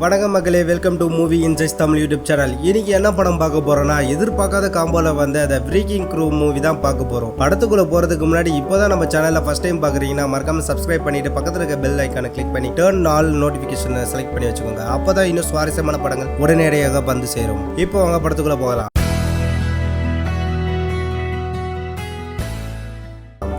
வணக்கம் மக்களே, welcome to movie insights Tamil YouTube channel. இன்னைக்கு என்ன படம் பார்க்க போறோம்னா, எதிர்பார்க்காத காம்போல வந்த த பிரேக்கிங் க்ரூ மூவி தான் பார்க்க போறோம். படத்துக்குள்ள போறதுக்கு முன்னாடி இப்போதான் நம்ம சேனல்ல ஃபர்ஸ்ட் டைம் பாக்குறீங்கன்னா மறக்காம சப்ஸ்கிரைப் பண்ணிட்டு பக்கத்துல இருக்க பெல் ஐக்கானை கிளிக் பண்ணி டர்ன் ஆல் நோட்டிபிகேஷன் செலக்ட் பண்ணி வச்சுக்கோங்க. அப்பதான் இன்னும் சுவாரஸ்யமான படங்கள் உடனடியாக வந்து சேரும். இப்போ அவங்க படத்துக்குள்ள போகலாம்.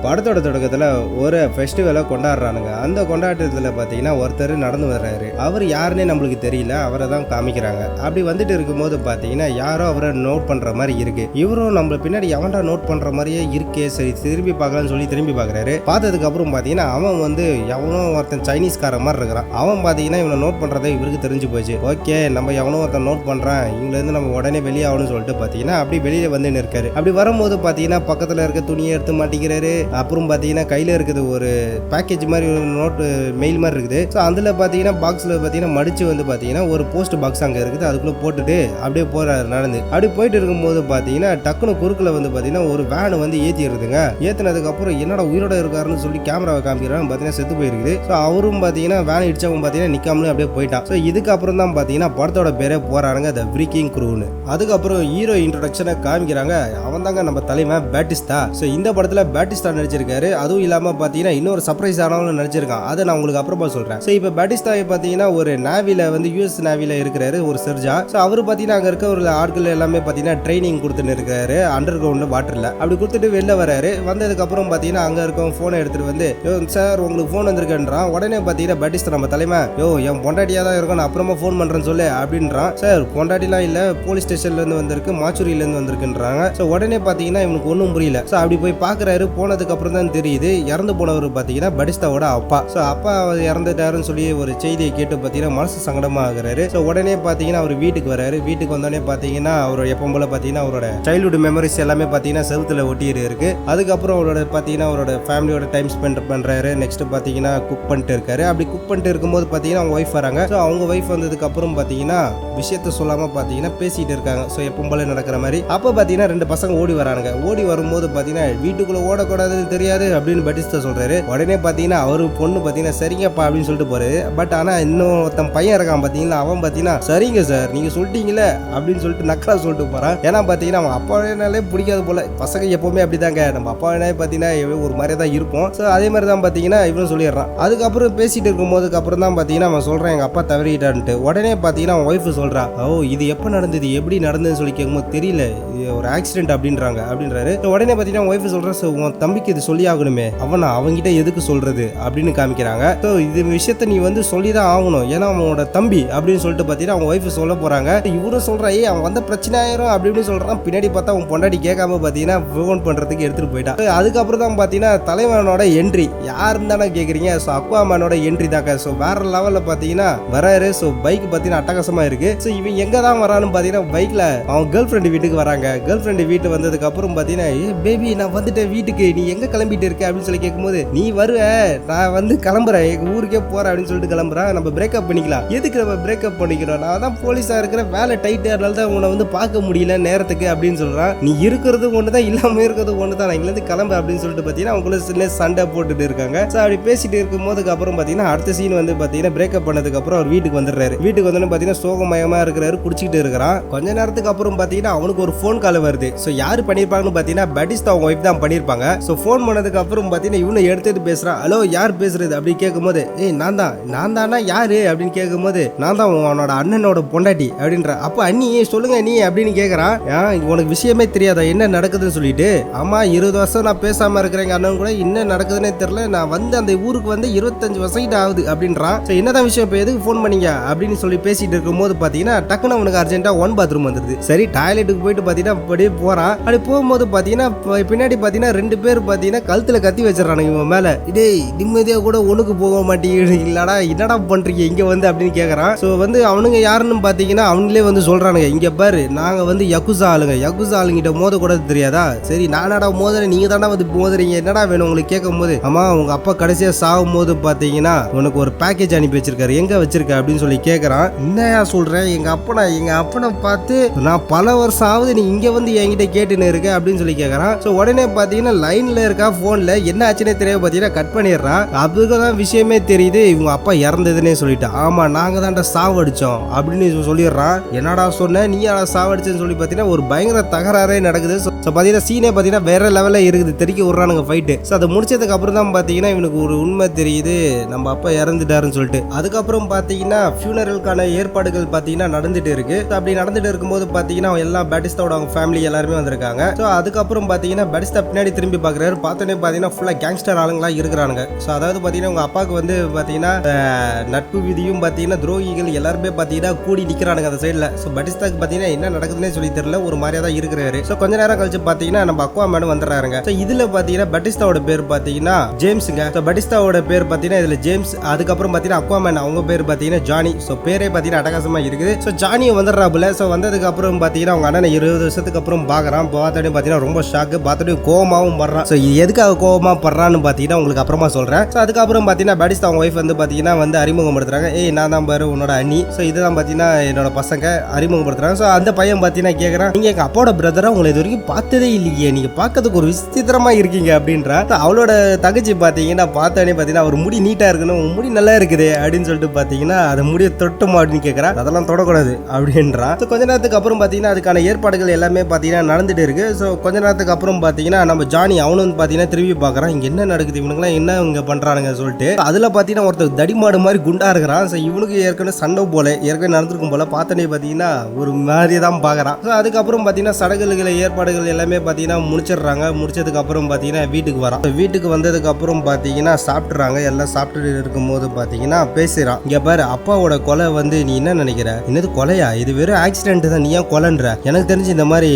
படத்தோட தொடக்கத்தில் ஒரு ஃபெஸ்டிவலை கொண்டாடுறானுங்க. அந்த கொண்டாட்டத்தில் பார்த்தீங்கன்னா ஒருத்தர் நடந்து வர்றாரு. அவர் யாருன்னே நம்மளுக்கு தெரியல, அவரை தான் காமிக்கிறாங்க. அப்படி வந்துட்டு இருக்கும்போது பார்த்தீங்கன்னா யாரோ அவரை நோட் பண்ணுற மாதிரி இருக்கு. இவரும் நம்ம பின்னாடி எவன்டா நோட் பண்ணுற மாதிரியே இருக்கே, சரி திரும்பி பார்க்கலாம்னு சொல்லி திரும்பி பார்க்குறாரு. பார்த்ததுக்கு அப்புறம் பார்த்தீங்கன்னா அவன் வந்து எவனோ ஒருத்தன் சைனீஸ்கார மாதிரி இருக்கிறான். அவன் பார்த்தீங்கன்னா இவனை நோட் பண்ணுறதை இவருக்கு தெரிஞ்சு போச்சு. ஓகே, நம்ம எவனோ ஒருத்தன் நோட் பண்ணுறான், இவங்கலேருந்து நம்ம உடனே வெளியே ஆகணும்னு சொல்லிட்டு பார்த்தீங்கன்னா அப்படி வெளியே வந்து இருக்காரு. அப்படி வரும்போது பார்த்தீங்கன்னா பக்கத்தில் இருக்க துணியை எடுத்து மாட்டிக்கிறாரு. அப்புறம் பார்த்தீங்கன்னா கையில் இருக்குது ஒரு பேக்கேஜ் மாதிரி ஒரு நோட்டு மெயில் மாதிரி இருக்குது. ஸோ அதில் பார்த்தீங்கன்னா பாக்ஸில் பார்த்தீங்கன்னா மடிச்சு வந்து பார்த்தீங்கன்னா ஒரு போஸ்ட் பாக்ஸ் அங்கே இருக்குது. அதுக்குள்ளே போட்டுட்டு அப்படியே போகிறாரு நடந்து. அப்படி போயிட்டு இருக்கும்போது பார்த்தீங்கன்னா டக்குனு குறுக்கில் வந்து பார்த்தீங்கன்னா ஒரு வேனு வந்து ஏற்றிடுதுங்க. ஏற்றினதுக்கப்புறம் என்னடா உயிரோட இருக்காருன்னு சொல்லி கேமராவை காமிக்கிறாங்க. பார்த்தீங்கன்னா செத்து போயிருக்குது. ஸோ அவரும் பார்த்தீங்கன்னா வேன் இடிச்சவங்க பார்த்தீங்கன்னா நிற்காமலே அப்படியே போயிட்டான். ஸோ இதுக்கப்புறம் தான் பார்த்தீங்கன்னா படத்தோட பேரே போகிறானுங்க, த பிரேக்கிங் க்ரூன்னு. அதுக்கப்புறம் ஹீரோ இன்ட்ரோடக்ஷனை காமிக்கிறாங்க. அவன் தாங்க நம்ம தலைவன் பேட்டிஸ்டா. ஸோ இந்த படத்தில் பேட்டிஸ்டா நடிச்சிருக்காரு. அதுவும் இல்லாம பாத்தீங்கன்னா இன்னொரு சர்ப்ரைஸ் ஆனவங்களும் நடிச்சிருக்கான். அதை நான் உங்களுக்கு அப்புறமா சொல்றேன். சோ இப்போ பேட்டிஸ்டாவை பாத்தீங்கன்னா ஒரு நேவில வந்து யூஎஸ் நேவில இருக்கிறாரு, ஒரு சர்ஜா. சோ அவரு பாத்தீங்கன்னா அங்க இருக்க ஒரு ஆட்கள் எல்லாமே பாத்தீங்கன்னா ட்ரைனிங் கொடுத்துட்டு இருக்காரு அண்டர் கிரவுண்ட் வாட்டர்ல. அப்படி கொடுத்துட்டு வெளில வராரு. வந்ததுக்கு அப்புறம் பாத்தீங்கன்னா அங்க இருக்க போனை எடுத்துட்டு வந்து, சார் உங்களுக்கு போன் வந்திருக்குன்றான். உடனே பாத்தீங்கன்னா பேட்டிஸ்டா நம்ம தலைமை, என் பொண்டாட்டியா தான் இருக்கும், நான் அப்புறமா போன் பண்றேன்னு சொல்லு அப்படின்றான். சார் பொண்டாட்டிலாம் இல்ல, போலீஸ் ஸ்டேஷன்ல இருந்து வந்திருக்கு, மாச்சூரியில இருந்து வந்திருக்குன்றாங்க. சோ உடனே பாத்தீங்கன்னா இவனுக்கு ஒன்றும் புரியல. சோ அப்படி போய் பாக்குறாரு. போனதுக்கு அப்புறம் தான் தெரியுது இறந்து போனவர் பாத்தீங்கன்னா பேட்டிஸ்டாவோட அப்பா. சோ அப்பா இறந்துட்டாருன்னு சொல்லி ஒரு செய்தியை கேட்டு பாத்தீங்கன்னா மனசு சங்கடமா ஆகுறாரு. சோ உடனே பாத்தீங்கன்னா அவர் வீட்டுக்கு வராரு. வீட்டுக்கு வந்தோடனே பாத்தீங்கன்னா அவரோட எப்பவும் போல பாத்தீங்கன்னா அவரோட சைல்ட்ஹுட் மெமரிஸ் எல்லாமே பாத்தீங்கன்னா செவுத்துல ஒட்டிட்டு இருக்கு. அதுக்கப்புறம் அவரோட பாத்தீங்கன்னா அவரோட ஃபேமிலியோட டைம் ஸ்பெண்ட் பண்றாரு. நெக்ஸ்ட் பாத்தீங்கன்னா குக் பண்ணிட்டு இருக்காரு. அப்படி குக் பண்ணிட்டு இருக்கும்போது பாத்தீங்கன்னா அவங்க ஒய்ஃப் வராங்க. ஸோ அவங்க ஒய்ஃப் வந்ததுக்கு அப்புறம் பாத்தீங்கன்னா விஷயத்த சொல்லாம பாத்தீங்கன்னா பேசிட்டு இருக்காங்க. ஸோ எப்பவும் போல நடக்கிற மாதிரி. அப்ப பாத்தீங்கன்னா ரெண்டு பசங்க ஓடி வரானுங்க. ஓடி வரும்போது பாத்தீங்கன்னா வீட்டுக்குள்ள ஓடக்கூடாதுன்னு தெரியாது அப்படின்னு பேட்டிஸ்டா சொல்றாரு. உடனே பாத்தீங்கன்னா அவரு பொண்ணு பாத்தீங்கன்னா சரிங்கப்பா அப்படின்னு சொல்லிட்டு போறாரு. பட் ஆனா இன்னும் ஒருத்தன் பையன் இருக்கான் பாத்தீங்கன்னா, அவன் பாத்தீங்கன்னா சரிங்க சார் நீங்க சொல்லிட்டீங்களே அப்படின்னு சொல்லிட்டு நக்கலா சொல்லிட்டு போறான். ஏன்னா பாத்தீங்கன்னா அவன் அப்பாவே பிடிக்காது போல. பசங்க எப்பவுமே அப்படிதாங்க, நம்ம அப்பாவே பாத்தீங்கன்னா ஒரு மாதிரி தான் இருப்போம். ஸோ அதே மாதிரி தான் பாத்தீங்கன்னா இவனும் சொல்லிடுறான். அதுக்கப்புறம் பேசிட்டு இருக்கும் போதுக்கு அப்புறம் தான் பாத்தீங்கன்னா அவன் சொல்றான் எங்க அப்பா தவறிட்டான்ட்டு. உடனே பாத்தீங்கன்னா அவன் ஒய்ஃப் சொல்றா, இது எப்ப நடந்தது எப்படி நடந்ததுன்னு சொல்லி கேட்கும்போது தெரியல, ஒரு ஆக்சிடென்ட் அப்படின்றாரு. உடனே பாத்தீங்கன்னா ஒய்ஃப் சொல்ற, உன் தம்பிக்கு இது சொல்லி ஆகணுமே, அவங்கிட்ட எதுக்கு சொல்றது அப்படின்னு காமிக்கிறாங்க. ஸோ இது விஷயத்த நீ வந்து சொல்லிதான் ஆகணும், ஏன்னா அவனோட தம்பி அப்படின்னு சொல்லிட்டு பாத்தீங்கன்னா அவங்க ஒய்ஃப் சொல்ல போறாங்க. இவரும் சொல்றா, அவன் வந்த பிரச்சனை ஆயிரும் அப்படின்னு சொல்றான். பின்னாடி பார்த்தா அவன் பொண்டாடி கேட்காம பாத்தீங்கன்னா ஃபோன் பண்றதுக்கு எடுத்துட்டு போயிட்டான். அதுக்கப்புறம் தான் பாத்தீங்கன்னா தலைவனோட என்ட்ரி யாருன்னு தானே கேக்குறீங்க. ஸோ அக்வாமேனோட என்ட்ரி தாங்க. ஸோ வேற லெவல்ல பாத்தீங்கன்னா வராரு. ஸோ பைக் பாத்தீங்கன்னா அட்டகாசமா இருக்கு. ஸோ இவன் எங்க தான் வரான்னு பாத்தீங்கன்னா பைக்ல அவன் கேர்ள் ஃப்ரெண்டு வீட்டுக்கு வராங்க. கேர்ள் ஃப்ரெண்டு வீட்டு வந்ததுக்கு அப்புறம் பாத்தீங்கன்னா, பேபி நான் வந்துட்டேன் வீட்டுக்கு, நீ எங்க கிளம்பிட்டு இருக்க அப்படின்னு சொல்லி கேட்கும்போது, நீ வருவ, நான் வந்து கிளம்புறேன், எங்க ஊருக்கே போறேன் அப்படின்னு சொல்லிட்டு கிளம்புறேன். நம்ம பிரேக்கப் பண்ணிக்கலாம். எதுக்கு நம்ம பிரேக்கப் பண்ணிக்கிறோம், நான் தான் போலீஸா இருக்கிற, வேலை டைட்டு, அதனால தான் உன்னை வந்து பார்க்க முடியல நேரத்துக்கு அப்படின்னு சொல்றான். நீ இருக்கிறது ஒண்ணுதான், இல்லாம இருக்கிறது ஒண்ணுதான், நான் இங்கிருந்து கிளம்பு அப்படின்னு சொல்லிட்டு பாத்தீங்கன்னா அவங்களும் சின்ன சண்டை போட்டுட்டு இருக்காங்க. ஸோ அப்படி பேசிட்டு இருக்கும் போதுக்கு அப்புறம் பாத்தீங்கன்னா அடுத்த சீன் வந்து பாத்தீங்கன்னா பிரேக்கப் பண்ணதுக்கு அப்புறம் அவர் வீட்டுக்கு வந்துடுறாரு. வீட்டுக்கு வந்து பாத்தீங்கன்னா சோகமயமா இருக்கிறாரு, குடிச்சிட்டு இருக்கிறான். கொஞ்ச நேரத்துக்கு அப்புறம் பாத்தீங்கன்னா அவனுக்கு ஒரு போன் கால் வருது. ஸோ யாரு பண்ணிருப்பாங்கன்னு பாத்தீங்கன்னா பேட்டிஸ்டா அவங்க ஒய்ஃப் தான் பண்ணிருப்பாங்க. ஸோ போன் பண்ணதுக்கு அப்புறம் பாத்தீங்கன்னா இவனை எடுத்துட்டு பேசுறான். ஹலோ யார் பேசுறது அப்படின்னு கேட்கும்போது, நான் தானா யாரு அப்படின்னு கேட்கும்போது, நான் தான் அவனோட அண்ணனோட பொண்டாட்டி அப்படின்ற. அப்ப அண்ணி சொல்லுங்க நீ அப்படின்னு கேட்கறான். உனக்கு விஷயமே தெரியாதா என்ன நடக்குதுன்னு சொல்லிட்டு. ஆமா 20 வருஷம் நான் பேசாம இருக்கிறேன் அண்ணன் கூட, என்ன நடக்குதுன்னே தெரியல, நான் வந்து அந்த ஊருக்கு வந்து 25 வருஷம் கிட்ட ஆகுது அப்படின்றான். என்னதான் விஷயம், இப்போ எதுக்கு போன் பண்ணீங்க அப்படின்னு சொல்லி பேசிட்டு இருக்கும் போது பாத்தீங்கன்னா டக்குன்னு அவனுக்கு அர்ஜென்ட்டா ஒன் பாத்ரூம் வந்துருது. சரி டாய்லெட்டுக்கு போயிட்டு பாத்தீங்கன்னா அப்படியே போறான். அப்படி போகும்போது பாத்தீங்கன்னா பின்னாடி பாத்தீங்கன்னா ரெண்டு பேர் பாத்தீங்கன்னா கழுத்துல கத்தி வச்சிடறானுங்க இவன் மேல. டேய் நிம்மதியா கூட ஒண்ணுக்கு போக மாட்டேங்குது, இல்லடா என்னடா பண்றீங்க இங்க வந்து அப்படின்னு கேக்குறான். சோ வந்து அவனுங்க யாருன்னு பாத்தீங்கன்னா அவங்களே வந்து சொல்றானுங்க, இங்க பாரு நாங்க வந்து யகுசா ஆளுங்கிட்ட மோத கூட தெரியாதா, சரி நானடா மோதுறேன், நீங்க தானே வந்து மோதுறீங்க, என்னடா வேணும் உங்களுக்கு கேட்கும் போது, ஆமா உங்க அப்பா கடைசியா சாகும் போது பாத்தீங்கன்னா உனக்கு ஒரு பேக்கேஜ் அனுப்பி வச்சிருக்காரு, எங்க வச்சிருக்க அப்படின்னு சொல்லி கேக்குறான். என்னையா சொல்றேன், எங்க அப்பனை பார்த்து நான் பல வருஷம் ஆகுது, நீ இங்க வந்து என்கிட்ட கேட்டுன்னு இருக்க அப்படின்னு சொல்லி கேக்குறான். சோ உடனே பாத்தீங்கன்னா லைன்ல இருக்கா போன்ல, என்ன ஆச்சுன்னே தெரியாது பாத்தீங்கன்னா கட் பண்ணிடுறான். அதுக்குதான் விஷயமே தெரியுது, இவங்க அப்பா இறந்ததுன்னே சொல்லிட்டு. ஆமா, நாங்க தான்டா சாவடிச்சோம் அப்படின்னு சொல்லிடுறான். என்னடா சொன்ன, நீ யாரா சாவடிச்சேன்னு சொல்லி பாத்தீங்கன்னா ஒரு பயங்கர தகராறே நடக்குது. பாத்தீங்கன்னா சீனே பாத்தீங்கன்னா வேற லெவல்ல இருக்குது, தெறிக்க விடுறானுங்க ஃபைட்டு. அதை முடிச்சதுக்கு அப்புறம் தான் பாத்தீங்கன்னா இவனுக்கு ஒரு உண்மை தெரியுது, நம்ம அப்பா இறந்துட்டாருன்னு சொல்லிட்டு. அதுக்கப்புறம் பாத்தீங்கன்னா ஃபியூனரலுக்கான ஏற்பாடுகள் பாத்தீங்கன்னா நடந்துட்டு இருக்கு. அப்படி நடந்துட்டு இருக்கும்போது பாத்தீங்கன்னா எல்லாம் பேட்டிஸ்டாவோட அவங்க ஃபேமிலி எல்லாருமே வந்திருக்காங்க. ஸோ அதுக்கப்புறம் பாத்தீங்கன்னா பேட்டிஸ்டா பின்னாடி திரும்பி பாக்குறாரு. பார்த்தோன்னே பாத்தீங்கன்னா ஃபுல்லா கேங்ஸ்டர் ஆளுங்களா இருக்கிறானுங்க. ஸோ அதாவது பாத்தீங்கன்னா உங்க அப்பாவுக்கு வந்து பாத்தீங்கன்னா நட்பு விதியும் பாத்தீங்கன்னா துரோகிகள் எல்லாருமே பாத்தீங்கன்னா கூடி நிக்கிறானுங்க அந்த சைடுல. ஸோ பேட்டிஸ்டாக்கு பாத்தீங்கன்னா என்ன நடக்குதுன்னே சொல்லி தெரியல, ஒரு மாதிரியா தான் இருக்கிறாரு. ஸோ கொஞ்ச நேரம் கழிச்சு பாத்தீங்கன்னா நம்ம அக்வாமேன் வந்துடுறாருங்க. ஸோ இதுல பாத்தீங்கன்னா பேட்டிஸ்டாவோட பேர் பாத்தீங்கன்னா ஜேம்ஸுங்க. ஸோ பேட்டிஸ்டாவோட பேர் பாத்தீங்கன்னா இதுல ஜேம்ஸ். அதுக்கப்புறம் பாத்தீங்கன்னா அக்வாமேன் அவங்க பேர் பாத்தீங்கன்னா ஜானி. ஸோ பேரே பாத்தீங்கன்னா அட்டகாசமா இருக்குது. ஸோ ஜானியும் வந்துடுறாப்புல. ஸோ வந்ததுக்கு அப்புறம் பாத்தீங்கன்னா அவங்க அண்ணனை 20 வருஷத்துக்கு அப்புறம் பாக்குறான். பார்த்தோன்னே பாத்தீங்கன்னா ரொம்ப ஷாக்கு, பார்த்தோன்னே கோவமாவும் படுறான். ஸோ இது எதுக்காக கோவமா படுறான்னு பாத்தீங்கன்னா உங்களுக்கு அப்புறமா சொல்றேன். ஸோ அதுக்கப்புறம் பாத்தீங்கன்னா பேட்டிஸ்டா அவங்க ஒய்ஃப் வந்து பாத்தீங்கன்னா வந்து அறிமுகப்படுத்துறாங்க. ஏய், நான் தான் பாரு உன்னோட அண்ணி. ஸோ இதுதான் பாத்தீங்கன்னா என்னோட பசங்க அறிமுகப்படுத்துறாங்க. ஸோ அந்த பையன் பாத்தீங்கன்னா கேட்கறான், நீங்க எங்க அப்போட பிரதரா, உங்களை இது வரைக்கும் பார்த்ததே இல்லையே, நீங்க பார்க்கறதுக்கு ஒரு விசித்திரமா இருக்கீங்க அப்படின்றா. அவளோட தகச்சி பாத்தீங்கன்னா பார்த்தோன்னே பாத்தீங்கன்னா அவர் முடி நீட்டா இருக்கணும், முடி நல்லா இருக்குது அப்படின்னு சொல்லிட்டு பாத்தீங்கன்னா அதை முடிய தொட்டுமா அப்படின்னு கேட்கறா. அதெல்லாம் தொடக்கூடாது அப்படின்றா. கொஞ்ச நேரத்துக்கு அப்புறம் பாத்தீங்கன்னா அதுக்கான ஏற்பாடுகள் எல்லாமே பாத்தீங்கன்னா நடந்துட்டு இருக்கு. ஸோ கொஞ்ச நேரத்துக்கு அப்புறம் பாத்தீங்கன்னா நம்ம ஜானி அவனும் பாத்தீங்கன்னா திரும்பி பாக்குறான், இங்க என்ன நடக்குது, இவனுக்குலாம் என்ன இங்க பண்றானுங்க சொல்லிட்டு. அதுல பாத்தீங்கன்னா ஒருத்தர் தடிமாடு மாதிரி குண்டா இருக்கிறான். ஸோ இவனுக்கு ஏற்கனவே சண்டை போல ஏற்கனவே நடந்திருக்கும் போல பார்த்தனே பாத்தீங்கன்னா ஒரு மாதிரி தான் பாக்குறான். ஸோ அதுக்கப்புறம் பாத்தீங்கன்னா சடங்குகளை ஏற்பாடுகள் எல்லாமே பாத்தீங்கன்னா முடிச்சிடுறாங்க. முடிச்சதுக்கு அப்புறம் பாத்தீங்கன்னா வீட்டுக்கு வரான். வீட்டுக்கு வந்ததுக்கு அப்புறம் பாத்தீங்கன்னா சாப்பிட்டுறாங்க. எல்லாம் சாப்பிட்டு இருக்கும் போது பாத்தீங்கன்னா பேசுறான், இங்க பாரு அப்பாவோட கொலை வந்து நீ என்ன நினைக்கிற, என்னது கொலையா, இது வெறும் ஆக்சிடென்ட் தான், நீ ஏன் கொலைன்ற, எனக்கு தெரிஞ்சு இந்த மாதிரி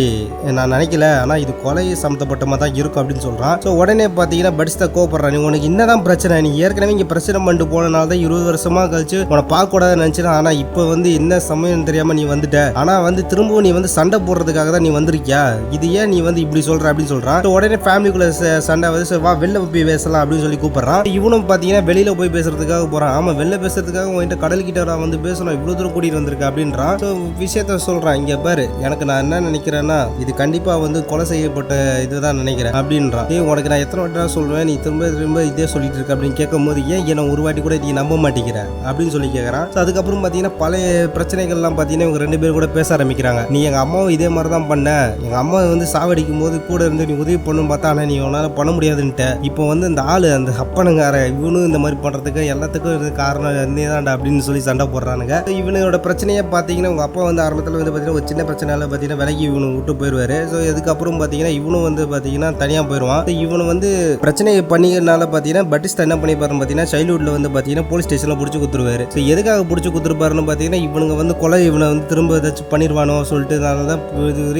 நான் நினைக்கல, ஆனா இது கொலை சம்மந்தப்பட்டமா தான் இருக்கும் அப்படின்னு சொல்றான். ஸோ உடனே பாத்தீங்கன்னா பட்டிஸ்டா கோபப்படுறான், நீ உனக்கு என்னதான் பிரச்சனை, நீ ஏற்கனவே இங்க பிரச்சனை பண்ணிட்டு போனனால தான் 20 வருஷமா கழிச்சு உன பார்க்க கூடாதுன்னு நினைச்சேன், ஆனா இப்போ வந்து என்ன சமயம் தெரியாம நீ வந்துட்ட, ஆனா வந்து திரும்பவும் நீ வந்து சண்டை போடுறதுக்காக தான் நீ வந்திருக்கியா, இது ஏன் நீ வந்து இப்படி சொல்ற அப்படின்னு சொல்றான். உடனே ஃபேமிலிக்குள்ள சண்டை வந்து வா வெளில போய் பேசலாம் அப்படின்னு சொல்லி கூப்பிடுறான். இவனும் பாத்தீங்கன்னா வெளியில போய் பேசுறதுக்காக போறான். ஆமா, வெளில பேசுறதுக்காக உன்கிட்ட கடல் கிட்ட வந்து பேசணும், இவ்வளவு தூரம் கூட்டிட்டு வந்திருக்க அப்படின்றான். விஷயத்த சொல்றான், இங்க பாரு எனக்கு நான் என்ன நினைக்கிறேன்னா இது கண்டிப்பா வந்து கொலை செய்யப்பட்ட இதுதான் நினைக்கிறேன் அப்படின்றான். உனக்கு நான் எத்தனை வாட்டி சொல்றேன், நீ திரும்ப திரும்ப இதே சொல்லிட்டு இருக்க அப்படின்னு கேட்கும் போது ஏன் என்ன ஒரு வாட்டி கூட நீ நம்ப மாட்டேங்கிற அப்படின்னு சொல்லி கேட்கறான். அதுக்கப்புறம் பாத்தீங்கன்னா பழைய பிரச்சனைகள்லாம் பாத்தீங்கன்னா இவங்க 2 பேரும் கூட பேச ஆரம்பிக்கிறாங்க. நீ எங்க அம்மாவும் இதே மாதிரி தான் பண்ண, எங்க அம்மா வந்து சாவடிக்கும் போது கூட இருந்து நீ உதவி பண்ணணும் பார்த்தா, ஆனா நீ உன்னால பண்ண முடியாதுன்ட்டு, இப்போ வந்து இந்த ஆளு அந்த அப்பனுங்கார இவனும் இந்த மாதிரி பண்றதுக்கு எல்லாத்துக்கும் இது காரணம் நீதான்டா அப்படின்னு சொல்லி சண்டை போடுறானுங்க. இவனோட பிரச்சனையை பாத்தீங்கன்னா உங்க அப்பா வந்து ஆரம்பத்தில் வந்து பாத்தீங்கன்னா ஒரு சின்ன பிரச்சனையால பாத்தீங்கன்னா விலகி இவனு விட்டு போயிடுவாரு. ஸோ இதுக்கப்புறம் பாத்தீங்கன்னா இவனும் வந்து பாத்தீங்கன்னா தனியா போயிடுவான். இவனு வந்து பிரச்சனையை பண்ணிக்கிறதுனால பாத்தீங்கன்னா பட்டிஸ்டா என்ன பண்ணிப்பாருன்னு பாத்தீங்கன்னா சைல்ட்ஹுட்ல வந்து பாத்தீங்கன்னா போலீஸ் ஸ்டேஷன்ல பிடிச்சி குத்துருவாரு. ஸோ எதுக்காக பிடிச்சி குத்துருப்பாருன்னு பாத்தீங்கன்னா இவனுங்க வந்து கொலை இவனை வந்து திரும்ப ஏதாச்சும் பண்ணிடுவானோ சொல்லிட்டு தான்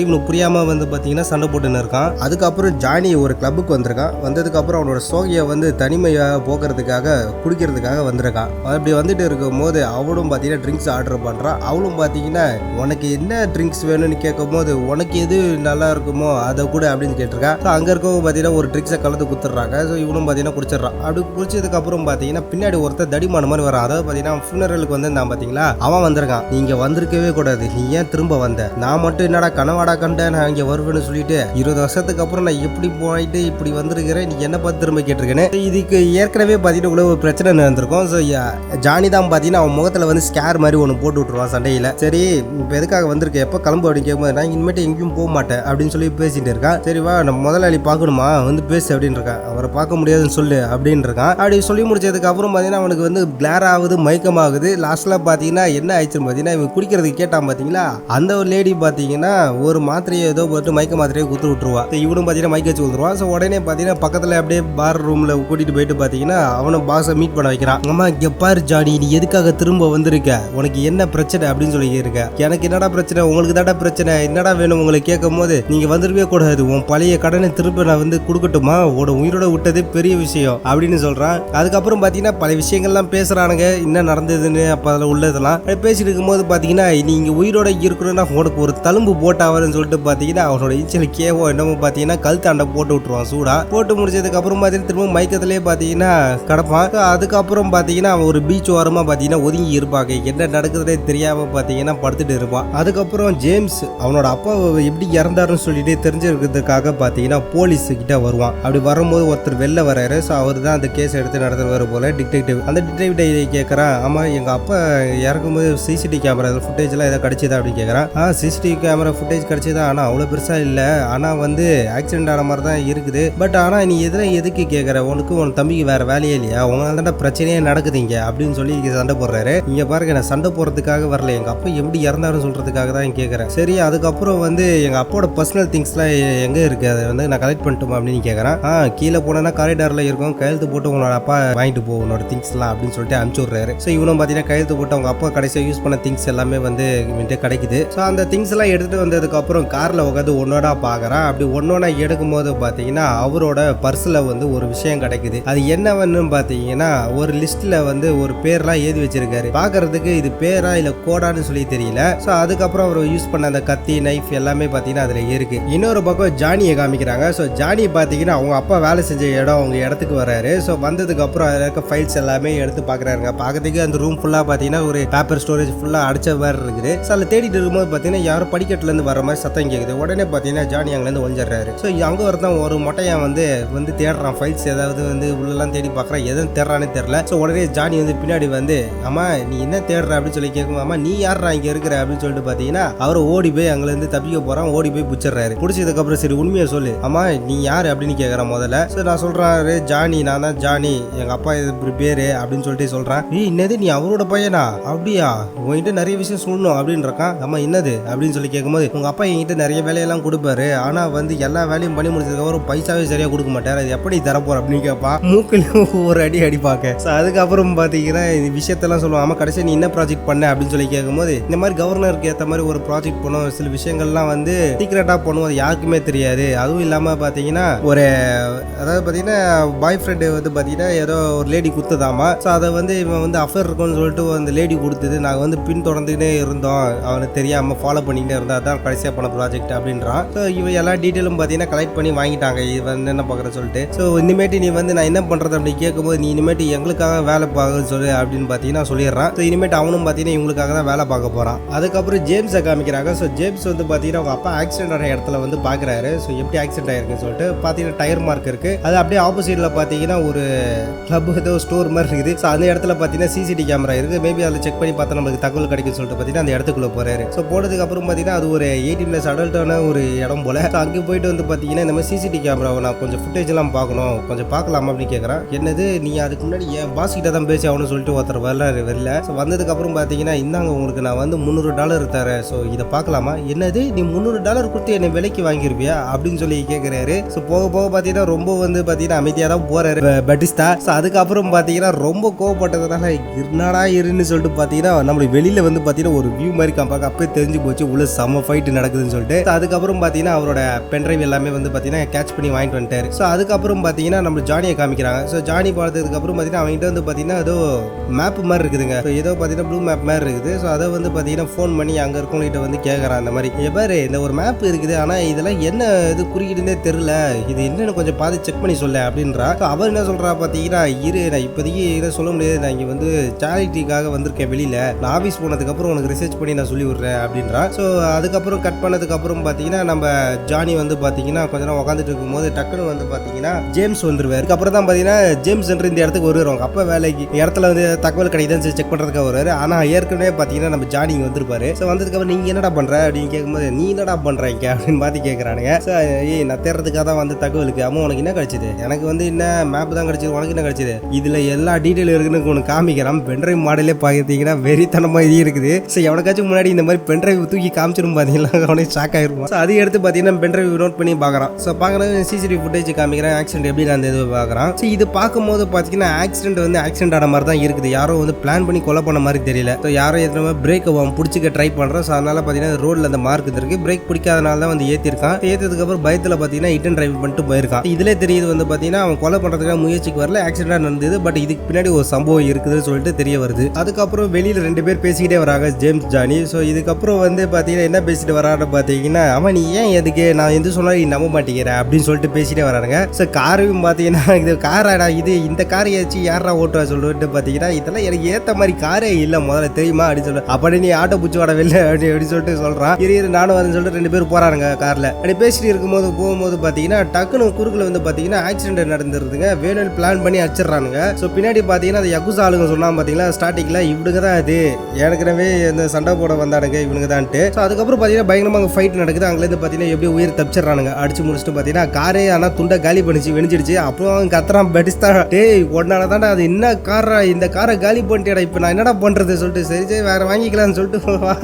இவனுக்கு புரியாம வந்து பாத்தீங்கன்னா சண்டை போட்டுன்னு இருக்கான். அதுக்கப்புறம் ஜானி ஒரு கிளப்புக்கு வந்திருக்கான். வந்ததுக்கு அப்புறம் அவனோட சோகையை வந்து தனிமையாக போக்குறதுக்காக குடிக்கிறதுக்காக வந்திருக்கான். அப்படி வந்துட்டு இருக்கும் போது அவளும் பாத்தீங்கன்னா ட்ரிங்க்ஸ் ஆர்டர் பண்றான். அவளும் பாத்தீங்கன்னா உனக்கு என்ன ட்ரிங்க்ஸ் வேணும்னு கேட்கும் போது உனக்கு எது நல்லா இருக்குமோ அதை கூட அப்படின்னு கேட்டிருக்கா. ஸோ அங்க இருக்கவங்க பாத்தீங்கன்னா ஒரு ட்ரிங்க்ஸை கலந்து குத்துறாங்க. ஸோ இவனும் பாத்தீங்கன்னா குடிச்சிடறான். அப்படி குடிச்சதுக்கு அப்புறம் பாத்தீங்கன்னா பின்னாடி ஒருத்தர் தடிமான மாதிரி வரான். அதாவது பாத்தீங்கன்னா ஃபியூனரலுக்கு வந்து நான் பாத்தீங்களா அவன் வந்திருக்கான். நீங்க வந்திருக்கவே கூடாது, நீ ஏன் திரும்ப வந்த, நான் மட்டும் என்னடா கனவாடா கண்டேன் நான் இங்க வருவேன்னு சொல்லிட்டு 20 வருஷத்துக்கு அப்புறம் நான் எப்படி போயிட்டு இப்படி வந்திருக்கிறேன், நீ என்ன பார்த்து திரும்ப கேட்டிருக்கேன்னு. இதுக்கு ஏற்கனவே பாத்தீங்கன்னா உள்ள ஒரு பிரச்சனை நடந்திருக்கும். ஸோ ஜானி தான் பாத்தீங்கன்னா அவன் முகத்துல வந்து ஸ்கேர் மாதிரி ஒன்று போட்டு விட்டுருவான் சண்டையில. சரி இப்போ எதுக்காக வந்திருக்க, எப்போ கிளம்பு அப்படின்னு கேட்கும்போது நான் இனிமேட்டு எங்கேயும் போக மாட்டேன் அப்படின்னு சொல்லி பேசிட்டு இருக்கான். சரி வா நம்ம முதலாளி பார்க்கணுமா, வந்து பேசு அப்படின்னு இருக்கான். அவரை பார்க்க முடியாதுன்னு சொல்லு அப்படின்னு இருக்கான். அப்படி சொல்லி முடிச்சதுக்கு அப்புறம் பாத்தீங்கன்னா அவனுக்கு வந்து கிளார் ஆகுது, மயக்கமாகுது. லாஸ்ட்ல பாத்தீங்கன்னா என்ன ஆயிடுச்சுன்னு பாத்தீங்கன்னா இவன் குடிக்கிறதுக்கு கேட்டான் பாத்தீங்களா, அந்த ஒரு லேடி பாத்தீங்கன்னா ஒரு மாத்திரையை ஏதோ போட்டு மயக்க மாத்திரையை குத்து விட்டுருவா. இவனும் பாத்தீங்கன்னா மயக்க வச்சு விட்டுருவான். ஸோ உடனே பாத்தீங்கன்னா பக்கத்துல அப்படியே பார் ரூம்ல கூட்டிட்டு போயிட்டு பாத்தீங்கன்னா அவனும் பாஸை மீட் பண்ண வைக்கிறான். அம்மா இங்க பாரு ஜானி, நீ எதுக்காக திரும்ப வந்திருக்க, உனக்கு என்ன பிரச்சனை அப்படின்னு சொல்லி இருக்க. எனக்கு என்னடா பிரச்சனை, உங்களுக்கு தாடா பிரச்சனை, என்னடா வேணும் உங்களை கேட்கும் போது நீங்க வந்துருவே கூடாது, உன் பழைய கடனை திரும்ப நான் வந்து கொடுக்கட்டுமா, உயிரோட விட்டதே பெரிய விஷயம் அப்படின்னு சொல்றான். அதுக்கப்புறம் பாத்தீங்கன்னா பல விஷயங்கள்லாம் பேசுறானுங்க என்ன நடந்ததுன்னு. அப்ப அதுல உள்ளதெல்லாம் பேசிட்டு இருக்கும்போது பாத்தீங்கன்னா நீங்க உயிரோட இருக்கணும்னா உனக்கு ஒரு தழும்பு போட்டாவதுன்னு சொல்லிட்டு பாத்தீங்கன்னா அவனோட இன்ச்சல் கேவோ என்னமோ பாத்தீங்கன்னா கழுத்தாண்டை போட்டு விட்டுருவான். சூடா போட்டு முடிச்சதுக்கு அப்புறம் பாத்தீங்கன்னா திரும்ப மயக்கத்திலேயே பாத்தீங்கன்னா கிடப்பான். அதுக்கப்புறம் பாத்தீங்கன்னா ஒரு பீச் ஓரமா பாத்தீங்கன்னா ஒதுங்கி இருப்பாங்க, என்ன நடக்குதுன்னே தெரியாம பாத்தீங்கன்னா படுத்துட்டு இருப்பான். அதுக்கப்புறம் ஜேம்ஸ் அவனோட அப்பா எப்படி இறந்தாருன்னு சொல்லிட்டு தெரிஞ்சிருக்கிறதுக்காக பாத்தீங்கன்னா போலீஸ் கிட்ட வருவான். அப்படி வரும்போது ஒருத்தர் வெளில வராரு. ஸோ அவர் தான் அந்த கேஸ் எடுத்து நடத்துவார் போல டிடெக்டிவ். அந்த டிடெக்டிவ் கேட்குறான், ஆமா எங்கள் அப்பா இறக்கும்போது சிசிடிவி கேமரா ஃபுட்டேஜ்லாம் ஏதாவது கிடைச்சதா அப்படின்னு கேட்குறான். சிசிடிவி கேமரா ஃபுட்டேஜ் கிடைச்சதா, ஆனால் அவ்வளோ பெருசாக இல்லை, ஆனால் வந்து ஆக்சிடென்ட் ஆன மாதிரி தான் இருக்குது. பட் ஆனால் நீ எதுக்கு கேட்குற, உன் தம்பிக்கு வேற வேலையே இல்லையா, உங்களால் தானே பிரச்சனையே நடக்குதுங்க அப்படின்னு சொல்லி சண்டை போடுறாரு. இங்கே பாருங்க, நான் சண்டை போடுறதுக்காக வரல, எங்கள் அப்பா எப்படி இறந்தாருன்னு சொல்கிறதுக்காக தான் கேட்குறேன். சரி, அதுக்கப்புறம் வந்து எங்கள் அப்பாவோட பர்சனல் திங்ஸ்லாம் எங்கே இருக்குது, அதை வந்து நான் கலெக்ட் பண்ணிட்டோம் அப்படின்னு கேட்குறேன். கீழே போனேன்னா காரிடாரில் இருக்கும், கையெழுத்து போட்டு உன்னோட அப்பா வாங்கிட்டு போ உன்னோட திங்ஸ்லாம் அப்படின்னு சொல்லிட்டு அனுப்பிச்சு விட்றாரு. ஸோ இவனும் பார்த்தீங்கன்னா கையெழுத்து போட்டு அவங்க அப்பா கடைசியாக யூஸ் பண்ண திங்ஸ் எல்லாமே வந்து கிடைக்குது. ஸோ அந்த திங்ஸ் எல்லாம் எடுத்துகிட்டு வந்ததுக்கப்புறம் காரில் உட்காந்து ஒன்னோடா பார்க்குறான். அப்படி ஒன்னொன்னா எடுக்கும் போது பார்த்தீங்கன்னா அவரோட பர்ஸில் வந்து ஒரு விஷயம் கிடைக்குது. அது என்னவன்னு பார்த்தீங்கன்னா ஒரு லிஸ்ட்டில் வந்து ஒரு பேர்லாம் எழுதி வச்சிருக்காரு. பார்க்கறதுக்கு இது பேரா இல்லை கோடான்னு சொல்லி தெரியல. ஸோ அதுக்கப்புறம் அவர் யூஸ் பண்ண அந்த கத்தி நைஃப் எல்லாமே பார்த்தீங்கன்னா அதில் இருக்கு. இன்னொரு பக்கம் ஜானியை காமிக்கிறாங்க. ஸோ ஜானி பார்த்தீங்கன்னா அவங்க அப்பா வேலை செஞ்ச இடம் அவங்க இடத்துக்கு வராரு. ஸோ வந்ததுக்கு அப்புறம் அதில் இருக்க ஃபைல்ஸ் எல்லாமே எடுத்து பார்க்குறாருங்க. பார்க்கறதுக்கு அந்த ரூம் ஃபுல்லாக பார்த்தீங்கன்னா ஒரு பேப்பர் ஸ்டோரேஜ் ஃபுல்லாக அடிச்ச மாதிரி இருக்குது. ஸோ அதில் தேடிட்டு இருக்கும்போது பார்த்தீங்கன்னா யாரும் படிக்கட்டுலேருந்து வர மாதிரி சத்தம் கேட்குது. உடனே பார்த்தீங்கன்னா ஜானி அங்கேருந்து ஒழிஞ்சிடுறாரு. ஸோ அங்கே வரதான் ஒரு மொட்டையன் வந்து தேடுறான் ஃபைல்ஸ் ஏதாவது வந்து உள்ளெல்லாம் தேடி பார்க்குறான். எதுவும் தேடுறானே தெரியல. ஸோ உடனே ஜானி வந்து பின்னாடி வந்து அம்மா நீ என்ன தேடுற அப்படின்னு சொல்லி கேட்கும். அம்மா நீ யாரா இங்கே இருக்கிற அப்படின்னு சொல்லிட்டு பார்த்தீங்கன்னா அவர் ஓடி போய் அங்கேருந்து தப்பிக்க போகிறான். ஓடி போய் பிடிச்சிடுறாரு. பிடிச்சதுக்கப்புறம் சரி உண்மையை சொல்லு, அம்மா நீ யார் அப்படின்னு கேட்குறான் முதல்ல. ஸோ நான் சொல்கிறாரு ஜானி, நான் தான் ஜானி, எங்கள் அப்பா இது பேர் அப்படின்னு சொல்லிட்டு சொல்கிறேன். என்னது நீ அவரோட பையனா, அப்படியா, உங்ககிட்ட நிறைய விஷயம் சொல்லணும் அப்படின்னு இருக்கான். அம்மா என்னது அப்படின்னு சொல்லி கேட்கும்போது உங்கள் அப்பா என்கிட்ட நிறைய வேலையெல்லாம் கொடுப்பாரு, ஆனால் வந்து எல்லா வேலையும் பண்ணி முடிச்சதுக்கப்புறம் பைசாவே சரியாக கொடுக்க மாட்டார், அது எப்படி தரப்போற அப்படின்னு கேட்பா. மூக்கில் ஒரு அடிப்பாக்க. ஸோ அதுக்கப்புறம் பார்த்தீங்கன்னா இந்த விஷயத்தெல்லாம் சொல்லுவான். ஆமாம் கடைசி நீ என்ன ப்ராஜெக்ட் பண்ண அப்படின்னு சொல்லி கேட்கும்போது இந்த மாதிரி கவர்னருக்கு ஏற்ற மாதிரி ஒரு ப்ராஜெக்ட் பண்ணும், சில விஷயங்கள்லாம் வந்து சீக்ரெட்டாக பண்ணுவோம், அது யாருக்குமே தெரியாது. அதுவும் இல்லாமல் பார்த்தீங்கன்னா அதாவது பார்த்தீங்கன்னா பாய் ஃப்ரெண்டு வந்து பார்த்தீங்கன்னா ஏதோ ஒரு லேடி கொடுத்ததாமா. ஸோ அதை வந்து இவன் வந்து அஃபேர் இருக்கும்னு சொல்லிட்டு அந்த லேடி கொடுத்தது, நாங்கள் வந்து பின் தொடர்ந்துக்கிட்டே இருந்தோம், அவனுக்கு தெரியாமல் ஃபாலோ பண்ணிக்கிட்டே இருந்தால் அதான் கடைசியாக பண்ண ப்ராஜெக்ட் அப்படின்றான். ஸோ இவன் எல்லா டீட்டெயிலும் பார்த்தீங்கன்னா கலெக்ட் பண்ணி வாங்கிட்டாங்க இவன் என்ன பார்க்குறேன்னு சொல்லிட்டு. ஸோ இனிமேட்டு நீ வந்து நான் என்ன பண்ணுறது அப்படி கேட்கும்போது நீ இனிமேட்டு எங்களுக்காக வேலை பார்க்கன்னு சொல்லு அப்படின்னு பார்த்தீங்கன்னா சொல்லிடுறான். ஸோ இனிமேட்டு அவனும் பார்த்தீங்கன்னா இவங்களுக்காக தான் வேலை பார்க்க போகிறான். அதுக்கப்புறம் ஜேம்ஸை காமிக்கிறாங்க. ஸோ ஜேம்ஸ் வந்து பார்த்தீங்கன்னா அவங்க அப்பா ஆக்சிடென்ட் ஆன இடத்துல வந்து பார்க்குறாரு. ஸோ எப்படி ஆக்சிடென்ட் ஆயிருக்குன்னு சொல்லிட்டு பார்த்தீங்கன்னா டயர் மார்க் இருக்குது. அது அப்படியே ஆப்போசிட்டில் பார்த்தீங்கன்னா ஒரு கிளப் ஏதோ ஸ்டோர் மாதிரி இருக்குது. ஸோ அந்த இடத்துல பார்த்தீங்கன்னா சிசிடிவி கேமரா இருக்குது. மேபி அதில் செக் பண்ணி பார்த்தா நம்மளுக்கு தகவல் கிடைக்குன்னு சொல்லிட்டு பார்த்தீங்கன்னா அந்த இடத்துக்குள்ளே போகிறாரு. ஸோ போனதுக்கு அப்புறம் பார்த்தீங்கன்னா அது ஒரு 18+ அடல்ட்டான ஒரு இடம் போல. ஸோ அங்கே போயிட்டு வந்து பார்த்தீங்கன்னா இந்த மாதிரி சிசிடிவி கேமராவை நான் கொஞ்சம் ஃபுட்டேஜ் எல்லாம் பார்க்கணும், கொஞ்சம் பார்க்கலாமா அப்படின்னு கேட்குறான். என்னது நீ அதுக்கு முன்னாடி என் பாஸ் கிட்ட தான் பேசி ஆகணும்னு சொல்லிட்டு ஒருத்தர் வரல. ஸோ வந்ததுக்கு அப்புறம் பார்த்தீங்கன்னா இந்தாங்க உங்களுக்கு நான் வந்து $300 தரேன், ஸோ இதை பார்க்கலாமா. என்னது நீ $300 கொடுத்து என்னை விலைக்கு வாங்கிருப்பியா அப்படின்னு சொல்லி கேட்குறாரு. ஸோ போக பார்த்தீங்கன்னா ரொம்ப வந்து பார்த்தீங்கன்னா அமைதியாக தான் போறாரு பட்டிஸ்டா. ஸோ அதுக்கப்புறம் பார்த்தீங்கன்னா ரொம்ப கோவப்பட்டதுனால என்னடா இருன்னு சொல்லிட்டு பார்த்தீங்கன்னா நம்மளுக்கு வெளியில வந்து பார்த்தீங்கன்னா ஒரு வியூ மாதிரி காப்பாங்க. அப்பயே தெரிஞ்சு போச்சு உள்ள செம்ம ஃபைட் நடக்குதுன்னு சொல்லிட்டு. அதுக்கப்புறம் பார்த்தீங்கன்னா அவரோட பென்ட்ரைவ் எல்லாமே வந்து பார்த்தீங்கன்னா கேட்ச் பண்ணி வாங்கிட்டு வந்துட்டாரு. ஸோ அதுக்கப்புறம் பார்த்தீங்கன்னா நம்ம ஜானியை காமிக்கிறாங்க. ஸோ ஜானி பார்த்ததுக்கு அப்புறம் பார்த்தீங்கன்னா அவங்ககிட்ட வந்து பார்த்தீங்கன்னா ஏதோ மேப் மாதிரி இருக்குதுங்க. ஸோ ஏதோ பார்த்தீங்கன்னா ப்ளூ மேப் மாதிரி இருக்குது. ஸோ அதை வந்து பார்த்தீங்கன்னா ஃபோன் பண்ணி அங்கே இருக்கவங்ககிட்ட வந்து கேட்குறான். அந்த மாதிரி எப்பாரு இந்த ஒரு மேப் இருக்குது, ஆனால் இதெல்லாம் என்ன இது குறிக்கிட்டுனே தெரியல, இது என்னன்னு கொஞ்சம் பார்த்து செக் பண்ணி சொல்ல அப்படின்றா. ஸோ அவர் என்ன சொல்றா பார்த்தீங்கன்னா இரு நான் இப்போதைக்கு இதை சொல்ல முடியாது, நான் இங்கே வந்து சேரிட்டிக்காக வந்திருக்கேன் வெளியில, நான் ஆஃபீஸ் போனதுக்கப்புறம் உனக்கு ரிசர்ச் பண்ணி நான் சொல்லி விட்றேன் அப்படின்றா. ஸோ அதுக்கப்புறம் கட் பண்ணதுக்கப்புறம் பார்த்தீங்கன்னா நம்ம ஜானி வந்து பார்த்தீங்கன்னா கொஞ்ச நேரம் உட்காந்துட்டு இருக்கும்போது டக்குன்னு வந்து பார்த்தீங்கன்னா ஜேம்ஸ் வந்துருவார். அதுக்கப்புறம் தான் பார்த்தீங்கன்னா ஜேம்ஸ் இந்த இடத்துக்கு வருவாங்க. அப்போ வேலைக்கு இடத்துல வந்து தகவல் கிடைக்குதுன்னு செக் பண்ணுறதுக்காக வருவார். ஆனால் ஏற்கனவே பார்த்தீங்கன்னா நம்ம ஜானி இங்கே வந்திருப்பாரு. ஸோ வந்ததுக்கப்புறம் நீங்கள் என்னடா பண்ணுற அப்படின்னு கேட்கும்போது நீ என்னடா பண்ணுறீங்க அப்படின்னு பார்த்து கேட்குறானுங்க. ஸோ நான் தேடுறதுக்காக தான் வந்து தகவலுக்கு அம்மா உனக்கு என்ன கிடைச்சிது, எனக்கு வந்து என்ன மேப் தான் கிடைச்சிது, உனக்கு என்ன கிடைச்சிது, இதில் எல்லா டீட்டெயில் இருக்குன்னு உனக்கு காமிக்கிறான். பென்ட்ரைவ் மாடலே பார்த்தீங்கன்னா வெறித்தனமாக இது இருக்குது. ஸோ எவனுக்காச்சும் முன்னாடி இந்த மாதிரி பென்ட்ரைவ் தூக்கி காமிச்சிடும் பார்த்தீங்கன்னா அவனே ஷாக் ஆகிருப்பான். ஸோ அதை எடுத்து பார்த்தீங்கன்னா பென்ட்ரைவ் நோட் பண்ணி பார்க்குறான். ஸோ பார்க்குறது சிசிடிவி ஃபுட்டேஜ் காமிக்கிறேன், ஆக்சிடென்ட் எப்படி நான் இது பார்க்குறான். ஸோ இது பார்க்கும்போது பார்த்தீங்கன்னா ஆக்சிடென்ட் ஆன மாதிரி தான் இருக்குது. யாரோ வந்து பிளான் பண்ணி கொலை பண்ண மாதிரி தெரியல. ஸோ யாரோ ஏற்ற பிரேக் பிடிச்சிக்க ட்ரை பண்ணுறோம். ஸோ அதனால பார்த்தீங்கன்னா ரோட்ல அந்த மார்க் இருக்கு, பிரேக் பிடிக்காதனால தான் வந்து ஏற்றிருக்கான். ஏற்றதுக்கு அப்புறம் பயத்தில் பார்த்தீங்கன்னா ஹிட் அண்ட் டிரைவ் பண்ணிட்டு போயிருக்கான். இதிலே தெரியுது வந்து பார்த்தீங்கன்னா அவன் கொலை பண்ணுறதுக்காக முயற்சிக்கு வரல, ஆக்சிடென்ட் நடந்தது. பட் இதுக்கு பின்னாடி ஒரு சம்பவம் இருக்குதுன்னு சொல்லிட்டு தெரிய வருது. அதுக்கப்புறம் வெளியில் 2 பேர் பேசிக்கிட்டே வராங்க, ஜேம்ஸ் ஜானி. ஸோ இதுக்கப்புறம் வந்து பார்த்தீங்கன்னா என்ன பேசிட்டு வரான்னு பார்த்தீங்கன்னா அவன் நீ ஏன் எதுக்கு நான் எது சொன்னாலும் நீ நம்ப மாட்டேங்கிற அப்படின்னு சொல்லிட்டு பேசிட்டே வரானுங்க. ஸோ காரையும் பார்த்தீங்கன்னா இது காராடா, இது இந்த காரை ஏச்சு யாரா ஓட்டுவா சொல்லிட்டு பார்த்தீங்கன்னா இதெல்லாம் எனக்கு ஏற்ற மாதிரி காரே இல்லை முதல்ல தெரியுமா அப்படின்னு சொல்லி அப்படி நீ ஆட்டோ பிடிச்சி வர வெளில அப்படின்னு சொல்லிட்டு சொல்கிறான். இரு நானும் வந்து சொல்லிட்டு 2 பேர் போகிறானுங்க காரில். அப்படி பேசிட்டு போகும்போது பார்த்தீங்கன்னா டக்குனு குறுக்குல வந்து பாத்தீங்கன்னா ஆக்சிடென்ட் நடந்துருதுங்க. வேணும்னு பிளான் பண்ணி அடிச்சிடறானுங்க. ஸோ பின்னாடி பாத்தீங்கன்னா அந்த யகுசா ஆளுங்க சொன்னா பாத்தீங்களா ஸ்டார்டிங்ல இவனுங்க தான் அது ஏற்கனவே இந்த சண்டை போட வந்தானுங்க இவனுங்க தான்ட்டு. ஸோ அதுக்கப்புறம் பாத்தீங்கன்னா பயங்கரமாக ஃபைட் நடக்குது. அங்கிருந்து பாத்தீங்கன்னா எப்படி உயிர் தப்பிச்சிடறானுங்க. அடிச்சு முடிச்சுட்டு பாத்தீங்கன்னா காரே ஆனா துண்டை காலி பண்ணிச்சு வெடிச்சிடுச்சு. அப்புறம் அவன் கத்துறான் பெடிஸ்தா, டேய் ஒன்னால தானே அது என்ன காரா இந்த காரை காலி பண்ணிட்டேடா, இப்போ நான் என்னடா பண்றது சொல்லிட்டு சரி சரி வேற வாங்கிக்கலாம்னு சொல்லிட்டு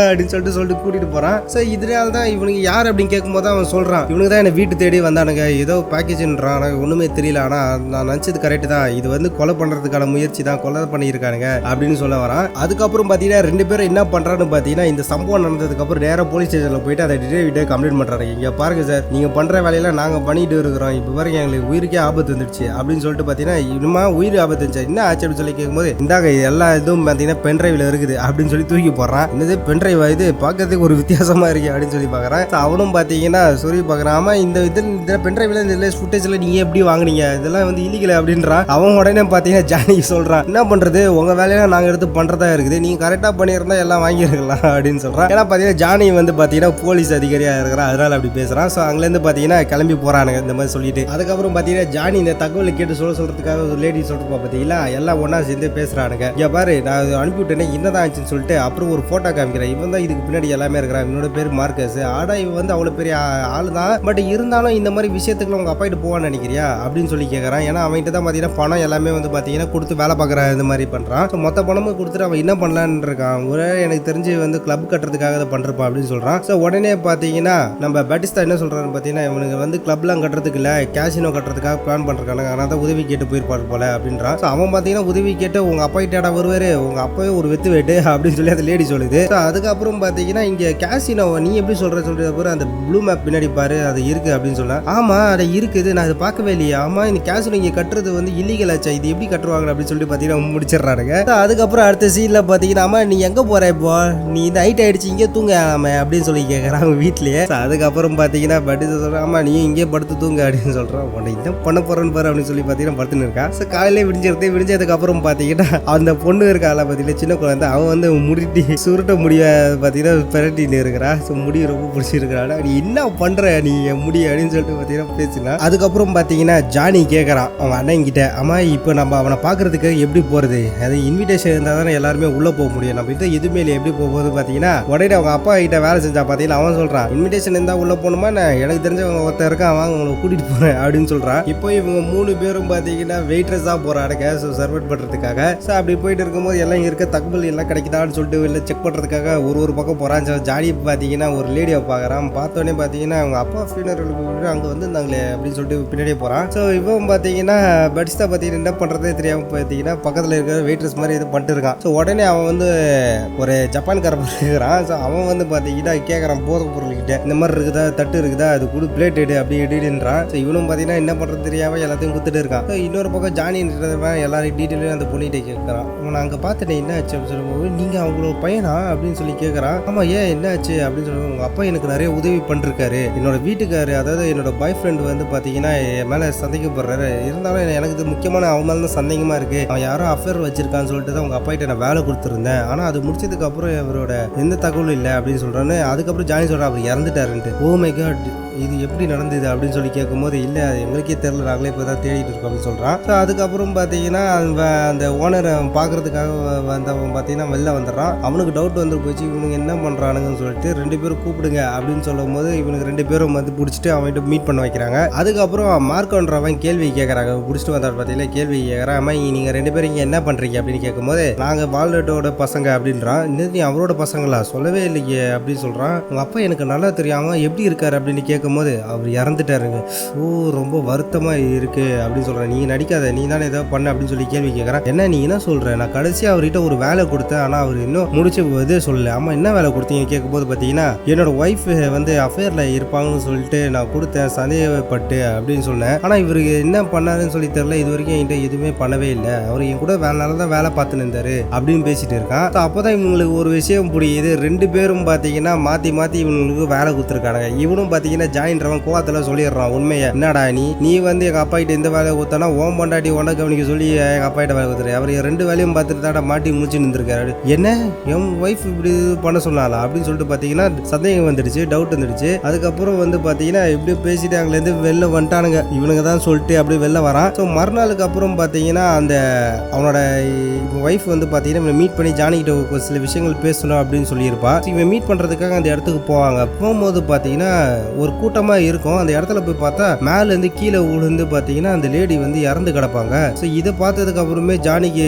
அப்படின்னு சொல்லிட்டு கூட்டிட்டு போறான். ஸோ இதனால தான் இவனுக்கு யார் அப்படின்னு கேட்கும்போது அவன் சொல்றான், இவனுக்கு தான் என்ன வீட்டு தேடி வந்தானுங்க, ஏதோ பேக்கேஜ்ன்றான், ஒண்ணுமே தெரியல, ஆனா நான் நினைச்சது கரெக்ட் தான், இது வந்து கொலை பண்றதுக்கான முயற்சி தான், கொலை பண்ணியிருக்கானுங்க அப்படின்னு சொல்ல வரான். அதுக்கப்புறம் பாத்தீங்கன்னா ரெண்டு பேரும் என்ன பண்றான்னு பாத்தீங்கன்னா இந்த சம்பவம் நடந்ததுக்கு அப்புறம் நேரா போலீஸ் ஸ்டேஷன்ல போயிட்டு அதை டீடைல் கம்ப்ளைண்ட் பண்றாங்க. இங்க பாருங்க சார், நீங்க பண்ற வேலையெல்லாம் நாங்க பண்ணிட்டு இருக்கிறோம், இப்ப பாருங்க எங்களுக்கு உயிருக்கே ஆபத்து வந்துடுச்சு அப்படின்னு சொல்லிட்டு பாத்தீங்கன்னா இன்னுமா உயிர் ஆபத்து இருந்துச்சு என்ன ஆச்சு அப்படின்னு சொல்லி கேட்கும்போது இந்தாங்க எல்லா இதுவும் பாத்தீங்கன்னா பென்ட்ரைவ்ல இருக்குது அப்படின்னு சொல்லி தூக்கி போடுறான். என்னது பென்ட்ரைவ் இது பார்க்கறதுக்கு ஒரு வித்தியாசமா இருக்கு அப்படின்னு சொல்லி பாக்குறான். அவனும் பாத்தீங்கன்னா சொல்லி பாக்குறான், ஆமா இந்த பென்ட்ரைவ்ல இந்த ஃபுட்டேஜ்ல நீங்க எப்படி வாங்குனீங்க, இதெல்லாம் வந்து இல்லீகல் அப்படின்றான். அவன் உடனே பாத்தீங்கன்னா ஜானி சொல்றான், என்ன பண்றது உங்க வேலையெல்லாம் நாங்க எடுத்து பண்றதா இருக்குது, நீங்க கரெக்டா பண்ணியிருந்தா எல்லாம் வாங்கிருக்கலாம் அப்படின்னு சொல்றான். ஏன்னா பாத்தீங்கன்னா ஜானி வந்து பாத்தீங்கன்னா போலீஸ் அதிகாரியா இருக்கிறான், அதனால அப்படி பேசுறான். ஸோ அங்கிருந்து பாத்தீங்கன்னா கிளம்பி போறானுங்க இந்த மாதிரி சொல்லிட்டு. அதுக்கப்புறம் பாத்தீங்கன்னா ஜானி இந்த தகவலை கேட்டு சொல்றதுக்காக ஒரு லேடி சொல்லிட்டு பாத்தீங்களா எல்லாம் ஒன்னா சேர்ந்து பேசுறானுங்க. இங்க பாரு நான் அனுப்பிவிட்டேனே என்னதான் ஆச்சுன்னு சொல்லிட்டு அப்புறம் ஒரு போட்டோ காமிக்கிறேன், இவன் தான் இதுக்கு பின்னாடி எல்லாமே இருக்கிறான், இவனோட பேர் மார்க்கஸ், ஆடா இவன் வந்து அவ்வளவு பெரிய ஆளு தான், பட் இருந்தாலும் இந்த மாதிரி விஷயத்துக்குள்ள உங்க அப்பாயிட்டு போவான்னு நினைக்கிறியா அப்படின்னு சொல்லி கேட்கறான். ஏன்னா அவன்கிட்ட தான் பாத்தீங்கன்னா பணம் எல்லாமே வந்து பாத்தீங்கன்னா கொடுத்து வேலை பார்க்குற இந்த மாதிரி பண்றான். ஸோ மொத்த பணமும் கொடுத்துட்டு அவன் என்ன பண்ணலான்னு இருக்கான், ஒரே எனக்கு தெரிஞ்சு வந்து கிளப் கட்டுறதுக்காக அதை பண்றப்பான் அப்படின்னு சொல்றான். ஸோ உடனே பாத்தீங்கன்னா நம்ம பேட்டிஸ்தா என்ன சொல்றான்னு பாத்தீங்கன்னா இவனுக்கு வந்து கிளப்லாம் கட்டுறதுக்கு இல்ல கேசினோ கட்டுறதுக்காக பிளான் பண்றாங்க, ஆனால் தான் உதவி கேட்டு போயிருப்பாரு போல அப்படின்றான். ஸோ அவன் பாத்தீங்கன்னா உதவி கேட்டு உங்க அப்பா கிட்ட வருவாரு, உங்க அப்பாவே ஒரு வெத்து வேட்டு அப்படின்னு சொல்லி அந்த லேடி சொல்லுது. ஸோ அதுக்கப்புறம் பாத்தீங்கன்னா இங்க கேசினோ நீ எப்படி சொல்றது அப்புறம் அந்த ப்ளூ மேப் பின்னாடி பாரு அது இருக்கு அப்படின்னு சொன்னா, ஆமா அது இருக்குது நான் அதை பார்க்கவே இல்லையா, ஆமா இந்த கேசினோ இங்க கட்டுறது வந்து இல்லீகல் ஆச்சா, இது எப்படி கட்டுவாங்க அப்படின்னு சொல்லி பாத்தீங்கன்னா முடிச்சிடறாங்க. அதுக்கப்புறம் அடுத்த சீன்ல பாத்தீங்கன்னா அம்மா நீ எங்க போற இப்போ, நீ நைட் ஆயிடுச்சு இங்கே தூங்க அப்படின்னு சொல்லி கேட்கறான் வீட்லயே. அதுக்கப்புறம் பாத்தீங்கன்னா பட்டு சொல்றான், ஆமா நீ இங்கே படுத்து தூங்க அப்படின்னு சொல்றான். உன்னை என்ன பண்ண போறேன்னு பாரு அப்படின்னு சொல்லி பாத்தீங்கன்னா படுத்துன்னு இருக்கா. ஸோ காலையிலே விடிஞ்சதுக்கு அப்புறம் பாத்தீங்கன்னா அந்த பொண்ணு இருக்கால பாத்தீங்கன்னா சின்ன குழந்தை, அவன் வந்து முடிட்டி சுருட்ட முடிய பாத்தீங்கன்னா பிரட்டின்னு இருக்கிறா. ஸோ முடி ரொம்ப பிடிச்சிருக்கிறான், நீ என்ன பண்ற நீ முடி அப்படின்னு சொல்லிட்டு பாத்தீங்கன்னா பேசினா. அதுக்கப்புறம் பாத்தீங்கன்னா ஜானி கேட்கறான் அவன் அண்ணன் கிட்ட, ஆமா இப்போ நம்ம அவனை பாக்குறதுக்கு எப்படி போறது, அது இன்விடேஷன் இருந்தா தானே எல்லாருமே உள்ள போக முடியும், நம்ம கிட்ட எதுவுமே இல்லை எப்படி போகும்போது பாத்தீங்கன்னா உடனே அவங்க அப்பா கிட்ட வேலை செஞ்சா பாத்தீங்கன்னா அவன் சொல்றான், இன்விடேஷன் இருந்தா உள்ள போகணுமா, எனக்கு தெரிஞ்சவங்க ஒருத்தர் இருக்கான் வாங்க உங்களை கூட்டிட்டு போறேன் அப்படின்னு சொல்றான். இப்போ இவங்க 3 பேரும் பாத்தீங்கன்னா வெயிட்ரஸா போறானுங்க சர்வ் பண்றதுக்காக. ஸோ அப்படி போயிட்டு இருக்கும்போது எல்லாம் இருக்க தகவல் எல்லாம் கிடைக்குதான்னு சொல்லிட்டு வெளில செக் பண்றதுக்காக ஒரு பக்கம் போறான். ஜானி பாத்தீங்கன்னா ஒரு லேடியை பாக்குறான், பார்த்தோன்னே பாத்தீங்கன்னா அவங்க அப்பா ஃபியூனரலுக்கு அங்க வந்துருந்தாங்களே அப்படின்னு சொல்லிட்டு பின்னாடியே போறான். ஸோ இவன் பாத்தீங்கன்னா பட்ஸ்தா பாத்தீங்கன்னா என்ன பண்றதே தெரியாம பாத்தீங்கன்னா பக்கத்துல இருக்கிற வெயிட்ரஸ் மாதிரி இது பண்ணிட்டு இருக்கான். ஸோ உடனே அவன் வந்து ஒரு ஜப்பான்கார இருக்கிறான். ஸோ அவன் வந்து பாத்தீங்கன்னா கேட்கறான் போதை பொருள்கிட்ட, இந்த மாதிரி இருக்குதா தட்டு இருக்குதா அது கூட பிளேட் எடு அப்படி எடுன்றான். ஸோ இவனும் பாத்தீங்கன்னா என்ன பண்றது தெரியாம எல்லாத்தையும் குத்துட்டு இருக்கான். இன்னொரு பக்கம் ஜானி எல்லாரும் டீட்டெயிலும் அந்த பொண்ணிட்ட கேட்கறான், நான் அங்க பார்த்துட்டேன் என்ன ஆச்சு அப்படின்னு சொல்லும்போது, நீங்க அவங்களோட பையனா அப்படின்னு சொல்லி கேட்கறான். ஆமா ஏன் என்ன ஆச்சு அப்படின்னு சொல்லுவோம், உங்க அப்பா எனக்கு நிறைய உதவி பண்ணிருக்காரு, என்னோட வீட்டுக்காரு அதாவது என்னோட பாய் ஃப்ரெண்ட் வந்து பாத்தீங்கன்னா என் மேல சந்தேகப்படுறாரு, இருந்தாலும் எனக்கு இது முக்கியமான அவன் மேல தான் சந்தேகமா இருக்கு, அவன் யாரும் அஃபேர் வச்சிருக்கான்னு சொல்லிட்டு தான் உங்க அப்பா கிட்ட நான் வேலை கொடுத்துருந்தேன், ஆனா அது முடிச்சதுக்கு அப்புறம் அவரோட எந்த தகவலும் இல்லை அப்படின்னு சொல்றான்னு. அதுக்கப்புறம் ஜானி சொல்றான் அவர் இறந்துட்டாருன்ட்டு. ஓ மை காட் இது எப்படி நடந்தது அப்படின்னு சொல்லி கேட்கும்போது, இல்லை எங்களுக்கே தெரியல நாங்களே இப்போ தான் தேடிட்டு இருக்கோம் அப்படின்னு சொல்கிறான். ஸோ அதுக்கப்புறம் பார்த்தீங்கன்னா அந்த ஓனரை பார்க்கறதுக்காக வந்தவன் பார்த்தீங்கன்னா வெளில வந்துடுறான். அவனுக்கு டவுட் வந்து போச்சு இவனுங்க என்ன பண்ணுறானுங்கன்னு சொல்லிட்டு 2 பேரும் கூப்பிடுங்க அப்படின்னு சொல்லும் போது இவனுக்கு 2 பேரும் வந்து பிடிச்சிட்டு அவன்கிட்ட மீட் பண்ண வைக்கிறாங்க. அதுக்கப்புறம் மார்க்கன்றவன் கேள்வி கேட்குறாங்க, பிடிச்சிட்டு வந்தார் பார்த்தீங்கன்னா கேள்வி கேட்குறான், அம்மா நீங்கள் 2 பேரும் இங்கே என்ன பண்ணுறீங்க அப்படின்னு கேட்கும்போது, நாங்கள் வால்நட்டோட பசங்க அப்படின்றான். இன்னும் நீ அவரோட பசங்களா சொல்லவே இல்லையே அப்படின்னு சொல்கிறான். உங்கள் அப்பா எனக்கு நல்லா தெரியாமல் எப்படி இருக்காரு அப்படின்னு கேட்கும்போது அவர் இறந்துட்டாருங்க. ஓ ரொம்ப வருத்தமாக இருக்கு அப்படின்னு சொல்கிறேன். நீ நடிக்காத நீ தானே ஏதாவது பண்ண அப்படின்னு சொல்லி கேள்வி கேட்குறேன். என்ன நீ என்ன சொல்கிற, நான் கடைசியாக அவர்கிட்ட ஒரு வேலை கொடுத்தேன் ஆனால் அவர் இன்னும் முடிச்சு இதே சொல்லலை. ஆமாம் என்ன வேலை கொடுத்தீங்க கேட்கும்போது பார்த்தீங்கன்னா என்னோட ஒய்ஃப் வந்து அஃபேரில் இருப்பாங்கன்னு சொல்லிட்டு நான் கொடுத்தேன் சந்தேகப்பட்டு அப்படின்னு சொன்னேன். ஆனால் இவருக்கு என்ன பண்ணாருன்னு சொல்லி தெரியல, இது வரைக்கும் என்கிட்ட எதுவுமே பண்ணவே இல்லை, அவர் என் கூட வேலைனால தான் வேலை பார்த்துன்னு இருந்தாரு அப்படின்னு பேசிட்டு இருக்கான். அப்போ தான் இவங்களுக்கு ஒரு விஷயம் புரியுது, 2 பேரும் பார்த்தீங்கன்னா மாற்றி மாற்றி இவங்களுக்கு வேலை கொடுத்துருக்காங்க. இவனும் பார்த்தீங்கன்னா ஜாயின்றவன் கோவத்தில் சொல்லிடுறான் உண்மையை, என்னடா நீ வந்து எங்கள் அப்பா கிட்ட இந்த வேலையை கொடுத்தானா ஓம் பொண்டாட்டி ஒன்றை கவனிக்க சொல்லி எங்கள் அப்பா கிட்ட வேலை கொடுத்துரு, அவர் 2 வேலையும் பார்த்துட்டு தாடா மாட்டி முடிச்சு நின்றுருக்காரு, என்ன என் ஒய்ஃப் இப்படி பண்ண சொன்னாலா அப்படின்னு சொல்லிட்டு பார்த்தீங்கன்னா சந்தேகம் வந்துடுச்சு, டவுட் வந்துடுச்சு. அதுக்கப்புறம் வந்து பார்த்தீங்கன்னா இப்படி பேசிட்டு அங்கேருந்து வெளில வந்துட்டானுங்க. இவனுங்க தான் சொல்லிட்டு அப்படியே வெளில வரான். ஸோ மறுநாளுக்கு அப்புறம் பார்த்தீங்கன்னா அந்த அவனோட ஒய்ஃப் வந்து பார்த்தீங்கன்னா மீட் பண்ணி ஜானிக்கிட்ட சில விஷயங்கள் பேசணும் அப்படின்னு சொல்லியிருப்பா. இவன் மீட் பண்ணுறதுக்காக அந்த இடத்துக்கு போவாங்க. போகும்போது பார்த்தீங்கன்னா ஒரு கூட்டமாக இருக்கும். அந்த இடத்துல போய் பார்த்தா மேலேருந்து கீழே விழுந்து பார்த்தீங்கன்னா அந்த லேடி வந்து இறந்து கிடப்பாங்க. ஸோ இதை பார்த்ததுக்கு அப்புறமே ஜானிக்கு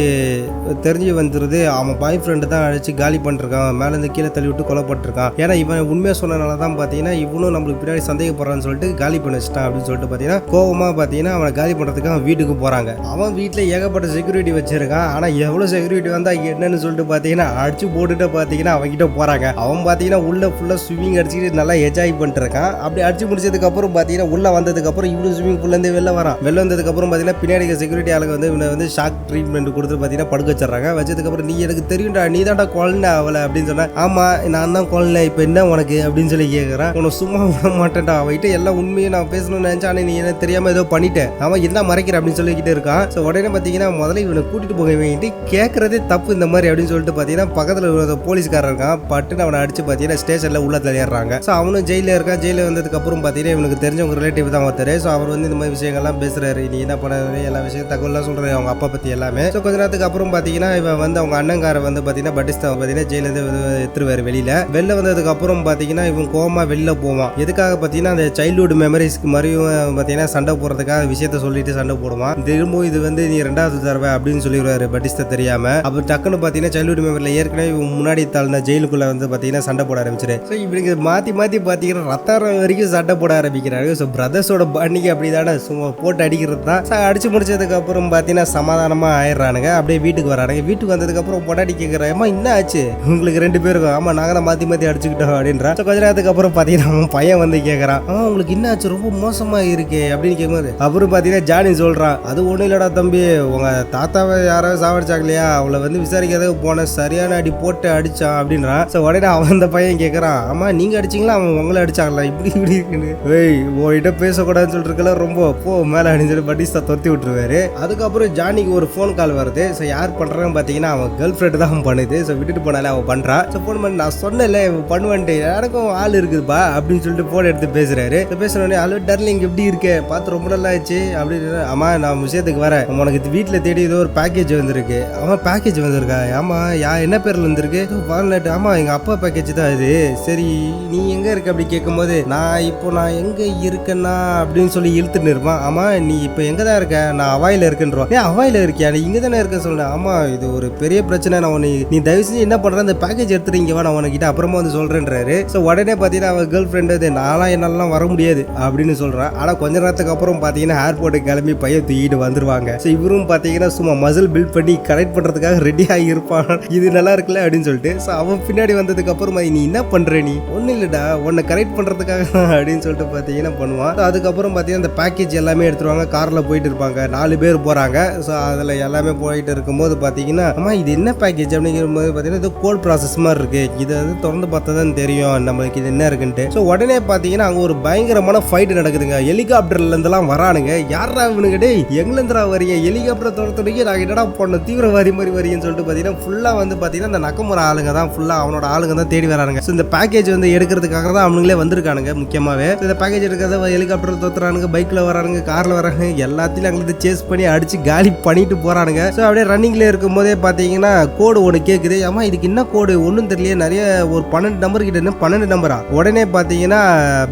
தெரிஞ்சு வந்துருது அவன் பாய் ஃப்ரெண்டு தான் அடிச்சு காலி பண்ணிருக்கான், மேலேருந்து கீழே தள்ளி விட்டு கொலைப்பட்டிருக்கான். ஏன்னா இவன் உண்மையாக சொன்னனால தான் பார்த்தீங்கன்னா இவனும் நம்மளுக்கு பின்னாடி சந்தேகப்படுறான்னு சொல்லிட்டு காலி பண்ணி வச்சிட்டான் அப்படின்னு சொல்லிட்டு பார்த்தீங்கன்னா கோவமாக பார்த்தீங்கன்னா அவனை காலி பண்ணுறதுக்கு அவன் வீட்டுக்கு போகிறாங்க. அவன் வீட்டில் ஏகப்பட்ட செக்யூரிட்டி வச்சிருக்கான். ஆனால் எவ்வளோ செக்யூரிட்டி வந்தால் என்னன்னு சொல்லிட்டு பார்த்தீங்கன்னா அடிச்சு போட்டுட்டு பார்த்தீங்கன்னா அவன்கிட்ட போகிறாங்க. அவன் பார்த்தீங்கன்னா உள்ள ஃபுல்லாக ஸ்விம்மிங் அடிச்சுட்டு நல்லா என்ஜாய் பண்ணிட்டு இருக்கான். அப்படி அடிச்சு முடிச்சதுக்கப்புறம் பார்த்தீங்கன்னா உள்ள வந்ததுக்கப்புறம் இவனும் ஸ்விம்மிங் பூல்லேருந்து வெளில வரான். வெளில வந்ததுக்கப்புறம் பார்த்தீங்கன்னா பின்னாடி செக்யூரிட்டி ஆளுங்க வந்து இவனை வந்து ஷாக் ட்ரீட்மெண்ட் கொடுத்து பார்த்தீங்கன்னா படுக்க வச்சிடறாங்க. வச்சதுக்கப்புறம் நீ எனக்கு தெரியும்டா, நீ தான்டா கொலை அவளை அப்படின்னு சொன்னா, ஆமாம் நான் தான் கொலை, இப்போ என்ன உனக்கு அப்படின்னு சொல்லி கேட்குறான். உனக்கு சும்மா விட மாட்டேன்டா, அவகிட்ட எல்லா உண்மையும் நான் பேசணும்னு நினச்சா நீ என்ன தெரியாமல் ஏதோ பண்ணிட்டேன், அவன் என்ன மறைக்கிற அப்படின்னு சொல்லிக்கிட்டு இருக்கான். ஸோ உடனே பார்த்தீங்கன்னா முதல்ல இவனை கூட்டிட்டு போக வேண்டிட்டு கேட்கறதே தப்பு இந்த மாதிரி அப்படின்னு சொல்லிட்டு பார்த்தீங்கன்னா பக்கத்தில் போலீஸ்காரர் இருக்கான். பட்டுன்னு அவனை அடிச்சு பார்த்தீங்கன்னா ஸ்டேஷனில் உள்ள தள்ளிடுறாங்க. ஸோ அவனும் ஜெயிலில் இருக்கான். ஜெயிலில் வந்ததுக்கு அப்புறம் பார்த்தீங்கன்னா இவனுக்கு தெரிஞ்சவங்க ரிலேட்டிவ் தான் ஒருத்தர். ஸோ அவர் வந்து இந்த மாதிரி விஷயங்கள்லாம் பேசுறாரு, நீ என்ன பண்ண எல்லா விஷயம் தகவலாம் சொல்றாரு அவங்க அப்பா பற்றி எல்லாமே. ஸோ கொஞ்ச நேரத்துக்கு அப்புறம் பார்த்தீங்கன்னா இவன் வந்து அவங்க அண்ணங்கார வந்து பார்த்தீங்கன்னா பட்டிஸ்தா பார்த்தீங்கன்னா ஜெயிலேருந்து எடுத்துருவாரு வெளியில வந்ததுக்கு அப்புறம் பார்த்தீங்கன்னா இவன் கோமா வெளில போவான். எதுக்காக பார்த்தீங்கன்னா அந்த சைல்ட்ஹுட் மெமரிஸ்க்கு மறுபடியும் பார்த்தீங்கன்னா சண்டை போடுறதுக்காக விஷயத்த சொல்லிட்டு சண்டை போடுவான். திரும்பவும் இது வந்து நீ ரெண்டாவது தடவை அப்படின்னு சொல்லிடுவாரு பட்டிஸ்தா தெரியாம. அப்போ டக்குன்னு பார்த்தீங்கன்னா சைல்ட்ஹுட் மெமரியில் ஏற்கனவே முன்னாடி தாழ்ந்த ஜெயிலுக்குள்ள வந்து பார்த்தீங்கன்னா சண்டை போட ஆரம்பிச்சிரு. ஸோ இவனுக்கு மாற்றி பார்த்தீங்கன்னா ரத்தாரம் வரைக்கும் சண்டை போட ஆரம்பிக்கிறாரு. ஸோ பிரதர்ஸோட பாண்டிக்கு அப்படி தானே சும்மா போட்டு அடிக்கிறது தான். ஸோ அடிச்சு முடிச்சதுக்கு அப்புறம் பார்த்தீங்கன்னா சமாதானமாக ஆயிடுறானுங்க. அப்படியே வீட்டுக்கு வரானுங்க. வீட்டுக்கு வந்ததுக்கு அப்புறம் பொண்டாடி கேட்குறேன், அம்மா என்ன ஆச்சு உங்களுக்கு ரெண்டு பேருக்கும்? ஆமா நாங்க தான் மாற்றி அடிச்சுக்கிட்டோம் அப்படின்றா. ஸோ கொஞ்ச நேரத்துக்கு அப்புறம் பார்த்தீங்கன்னா அவன் பையன் வந்து கேட்குறான், உங்களுக்கு என்ன ஆச்சு ரொம்ப மோசமா இருக்கு அப்படின்னு கேட்கும்போது அப்புறம் பார்த்தீங்கன்னா ஜானி சொல்றான், அது ஒன்றும் இல்லடா தம்பி, உங்க தாத்தாவை யாராவது சாவடிச்சாங்க இல்லையா, அவளை வந்து விசாரிக்கிறதுக்கு போன சரியான அடி போட்டு அடிச்சான் அப்படின்றான். ஸோ உடனே அவன் அந்த பையன் கேட்குறான், ஆமா நீங்க அடிச்சிங்களா அவன் உங்களை அடிச்சாங்களா இப்படி இருக்குன்னு, ஏய் உன்கிட்ட பேசக்கூடாதுன்னு சொல்லிட்டு ரொம்ப போ மேலே அப்படின்னு சொல்லி பட்டிஸ்தா துரத்தி விட்டுருவாரு. அதுக்கப்புறம் ஜானிக்கு ஒரு ஃபோன் கால் வருது. ஸோ யார் பண்றான்னு பார்த்தீங்கன்னா அவன் கேர்ள் ஃப்ரெண்டு தான் பண்ணுது. ஸோ விட்டுட்டு போனாலே அவன் பண்றா. ஸோ ஃபோன் பண்ணி நான் சொன்னேன்ல பண்ணுவேன்ட்டு எனக்கும் ஆள் இருக்குதுப்பா அப்படின்னு சொல்லிட்டு ஃபோன் எடுத்து பேசுறாரு. பேசுறோடனே ஹலோ டார்லிங் எப்படி இருக்க, பார்த்து ரொம்ப நல்லா ஆச்சு அப்படின்னு. ஆமா நான் விஷயத்துக்கு வரேன், உனக்கு வீட்டில் தேடி ஏதோ ஒரு பேக்கேஜ் வந்திருக்கு. அவன் பேக்கேஜ் வந்திருக்கா? ஆமா என்ன பேர்ல வந்திருக்கு? வால்நட். ஆமா எங்க அப்பா பேக்கேஜ் தான் இது. சரி நீ எங்க இருக்க அப்படி கேட்கும்போது நான் எங்க இருக்கேன்னா அப்படின்னு சொல்லி இழுத்துட்டு இருப்பான். ஆமா நீ இப்போ எங்க தான் இருக்க? நான் அவாயில இருக்குன்றோம். அவாயில இருக்கியா? நீ இங்க தானே இருக்க சொல்றேன். ஆமா இது ஒரு பெரிய பிரச்சனை, நான் நீ தயவு செஞ்சு என்ன பண்ற அந்த பேக்கேஜ் எடுத்துட்டு இங்க வா, நான் உனக்கிட்ட அப்புறமா வந்து சொல்றேன்றாரு. ஸோ உடனே பார்த்தீங்கன்னா அவன் கேர்ள் ஃப்ரெண்டு நான்லாம் என்னாலாம் வர முடியாது அப்படின்னு சொல்றான். ஆனா கொஞ்ச நேரத்துக்கு அப்புறம் பார்த்தீங்கன்னா ஏர்போர்ட்டுக்கு கிளம்பி பையன் தூக்கிட்டு வந்துருவாங்க. ஸோ இவரும் பார்த்தீங்கன்னா சும்மா மசில் பில்ட் பண்ணி கனெக்ட் பண்றதுக்காக ரெடி ஆகி இருப்பான். இது நல்லா இருக்குல்ல அப்படின்னு சொல்லிட்டு. ஸோ அவன் பின்னாடி வந்ததுக்கு அப்புறம் நீ என்ன பண்ற, நீ ஒன்றும் இல்லடா உன்னை கரெக்ட் பண்றதுக்காக அப்படின்னு சொல்லிட்டு பார்த்தீங்கன்னா பண்ணுவான். ஸோ அதுக்கப்புறம் பார்த்தீங்கன்னா அந்த பேக்கேஜ் எல்லாமே எடுத்துருவாங்க. கார்ல போயிட்டு இருப்பாங்க, 4 பேர் போறாங்க. ஸோ அதில் எல்லாமே போயிட்டு இருக்கும்போது பார்த்தீங்கன்னா அம்மா இது என்ன பேக்கேஜ் அப்படிங்கும்போது பார்த்தீங்கன்னா இது கோல்ட் ப்ராசஸ் மாதிரி இருக்கு, இதை வந்து திறந்து பார்த்தா தான் தெரியும் நம்மளுக்கு இது என்ன இருக்குன்ட்டு. ஸோ உடனே பார்த்தீங்கன்னா அங்கே ஒரு பயங்கரமான ஃபைட் நடக்குதுங்க. ஹெலிகாப்டர்ல இருந்தெல்லாம் வரானுங்க. யாரா இவனுக்கு, டேய் எங்கிருந்துடா வரீங்க, ஹெலிகாப்டர் துரத்துறீங்க, நான் என்னடா பண்ண தீவிரவாதி மாதிரி வரீங்கன்னு சொல்லிட்டு பார்த்தீங்கன்னா ஃபுல்லாக வந்து பார்த்தீங்கன்னா இந்த நக்கமுறை ஆளுங்க தான் ஃபுல்லாக அவனோட ஆளுங்க தான் தேடி வரானுங்க. ஸோ இந்த பேக்கேஜ் வந்து எடுக்கிறதுக்காக தான் அவனுங்களே வந்திருக்கானுங்க. முக்கியமாகவே இந்த பேக்கேஜ் எடுக்கிறத ஹெலிகாப்டர் துரத்துறானுங்க, பைக்கில் வரானுங்க, காரில் வரானுங்க, எல்லாத்தையும் அங்கே சேஸ் பண்ணி அடிச்சு காலி பண்ணிட்டு போறானுங்க. ஸோ அப்படியே ரன்னிங்ல இருக்கும் போதே பார்த்தீங்கன்னா கோடு ஒன்று கேட்குது. ஆமா இதுக்கு என்ன கோடு ஒன்றும் தெரியல, நிறைய ஒரு 12 நம்பர் கிட்ட 12 நம்பரா. உடனே பார்த்தீங்கன்னா